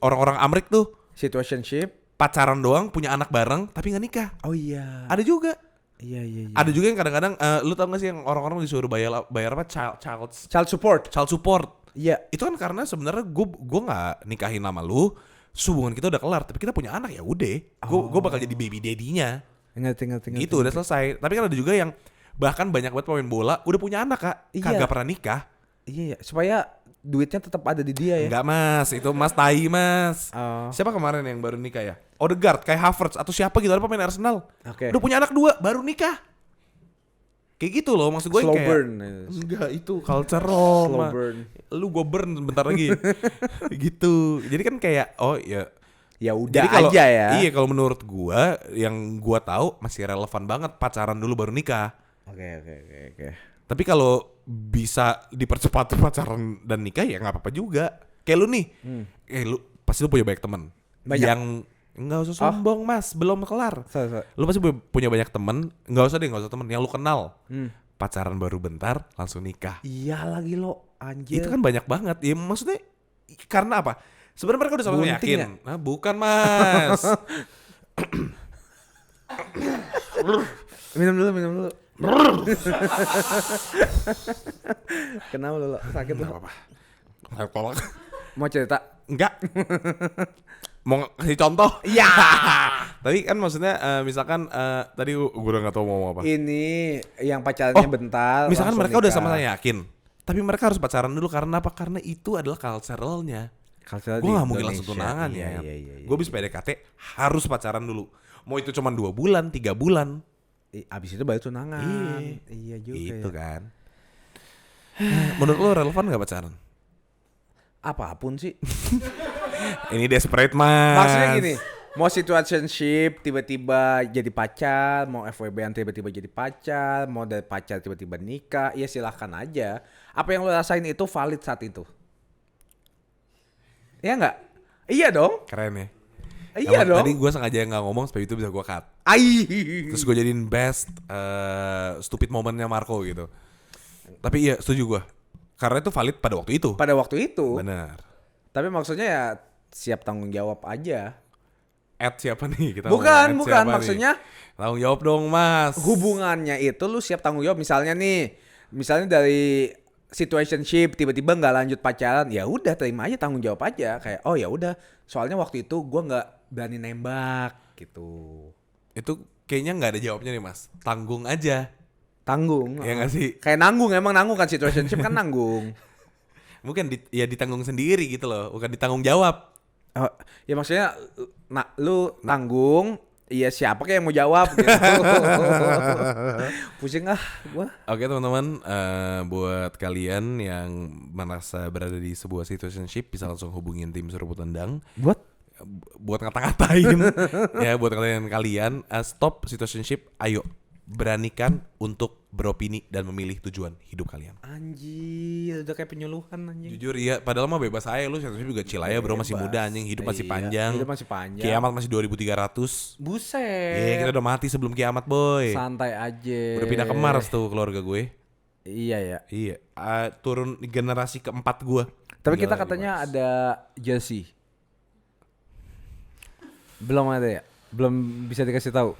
Orang-orang Amrik tuh Situationship. pacaran doang, punya anak bareng tapi nggak nikah. Oh iya. Ada juga. Iya. Ada juga yang kadang-kadang lu tau gak sih yang orang-orang disuruh bayar apa Child support. child support. Iya. Itu kan karena sebenarnya gue nggak nikahin sama lu, hubungan kita udah kelar, tapi kita punya anak ya udah, gue bakal jadi baby daddy-nya. Ngerti. Gitu udah selesai. Tapi kan ada juga yang bahkan banyak banget pemain bola udah punya anak Kak, Iya. kagak pernah nikah. Iya, supaya duitnya tetap ada di dia ya. Enggak Mas, itu Mas tai Mas. Oh. Siapa kemarin yang baru nikah ya? Odegaard, Kai Havertz atau siapa gitu ada pemain Arsenal. Oke. Udah punya anak 2 baru nikah. Kayak gitu loh maksud gue Slow kayak burn. enggak itu culture Roma. Slow burn. Lu gue burn bentar lagi. Gitu. Jadi kan kayak oh ya Ya udah jadi kalau aja ya. iya kalau menurut gua yang gua tahu masih relevan banget pacaran dulu baru nikah. Oke. Tapi kalau bisa dipercepat pacaran dan nikah ya nggak apa-apa juga. Kayak lu nih, lu pasti lu punya banyak teman. Banyak. Yang nggak usah sombong Mas, belum kelar. Lu pasti punya banyak teman, nggak usah teman. Yang lu kenal, pacaran baru bentar langsung nikah. Iya lagi lo anjir. Itu kan banyak banget. Ya maksudnya karena apa? Sebenarnya mereka udah sama-sama Bunting yakin. ya? Nah, bukan Mas. Minum dulu. Kenapa lo? Sakit lo? Apa-apa. Tolak. Mau cerita? Enggak. Mau kasih contoh? Iya. Tadi kan maksudnya misalkan tadi gue udah gak tahu mau ngomong apa. Ini yang pacarannya bentar. Misalkan langsung mereka udah nikah. sama-sama yakin. Tapi mereka harus pacaran dulu karena apa? Karena itu adalah culturalnya. Culture Gue di gak mungkin langsung Indonesia. tunangan Iya, ya. iya. Gue bisa PDKT harus pacaran dulu. Mau itu cuma 2 bulan, 3 bulan. Abis itu baru tunangan. Iya juga. Gitu ya. kan. Menurut lo relevan gak pacaran? Apapun sih. Ini desperate Mas. Maksudnya gini, mau situationship tiba-tiba jadi pacar, mau FWB-an tiba-tiba jadi pacar, mau dari pacar tiba-tiba nikah, ya silahkan aja. Apa yang lo rasain itu valid saat itu. Iya nggak? Iya dong. Keren ya. Iya Emang dong. Tadi gue sengaja gak ngomong supaya itu bisa gue cut. Ai. Terus gue jadiin best stupid momennya Marco gitu. Tapi iya setuju gue. Karena itu valid pada waktu itu. Pada waktu itu. Benar. Tapi maksudnya ya siap tanggung jawab aja. Add siapa nih? Kita Bukan, ngomong add siapa nih? maksudnya Tanggung jawab dong Mas. hubungannya itu lu siap tanggung jawab. Misalnya dari situationship tiba-tiba nggak lanjut pacaran, ya udah terima aja, tanggung jawab aja. Kayak oh ya udah, soalnya waktu itu gua nggak berani nembak gitu. Itu kayaknya gak ada jawabnya nih Mas. Tanggung aja. Tanggung. Iya nggak sih? Kayak nanggung, emang nanggung kan, situationship kan nanggung. Mungkin ya ditanggung sendiri gitu loh. Bukan ditanggung jawab. Oh, ya maksudnya lu tanggung, iya siapa kayak yang mau jawab gitu. Pusing gua. Oke teman-teman, buat kalian yang merasa berada di sebuah situationship bisa langsung hubungin tim Seruput Tendang. Buat ngata-ngatain ya, buat kalian stop situationship, ayo beranikan untuk beropini dan memilih tujuan hidup kalian. Anjir, udah kayak penyuluhan anjing. Jujur iya, padahal mah bebas aja lu, situationship juga chill aja bro, masih muda anjing, hidup masih Iya, panjang. hidup masih panjang. Kiamat masih 2300. Buset. Iya, kita udah mati sebelum kiamat boy. Santai aja. Udah pindah ke Mars tuh keluarga gue. Iya ya. Iya, turun generasi keempat gue. Tapi Gila kita lagi, katanya Mas. ada jersey. Belum ada ya? Belum bisa dikasih tahu.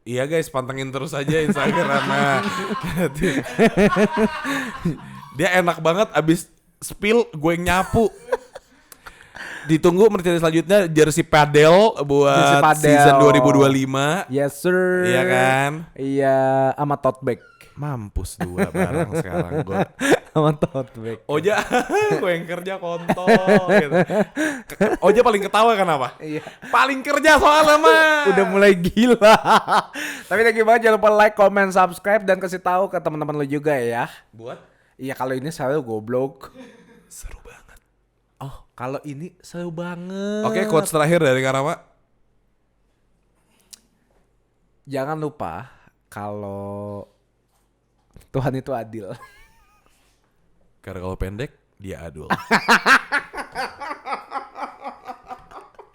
Iya guys, pantengin terus aja Instagramnya. Dia enak banget, abis spill gue yang nyapu. Ditunggu merchandise selanjutnya jersey padel buat Jersey padel. season 2025. Yes sir. Iya kan? Iya, sama tote bag. Mampus 2 barang sekarang gue. Sama tote bag. Oja, gue yang kerja kontol gitu. Oja paling ketawa kenapa? Iya. Paling kerja soalnya mah. Udah mulai gila. Tapi thank you banget, jangan lupa like, comment, subscribe dan kasih tahu ke teman-teman lo juga ya. Buat Iya, kalau ini selalu goblok. seru banget. Oh, kalau ini seru banget. Oke, quotes terakhir dari Karawa. Jangan lupa kalau Tuhan itu adil. Karena kalau pendek dia adul.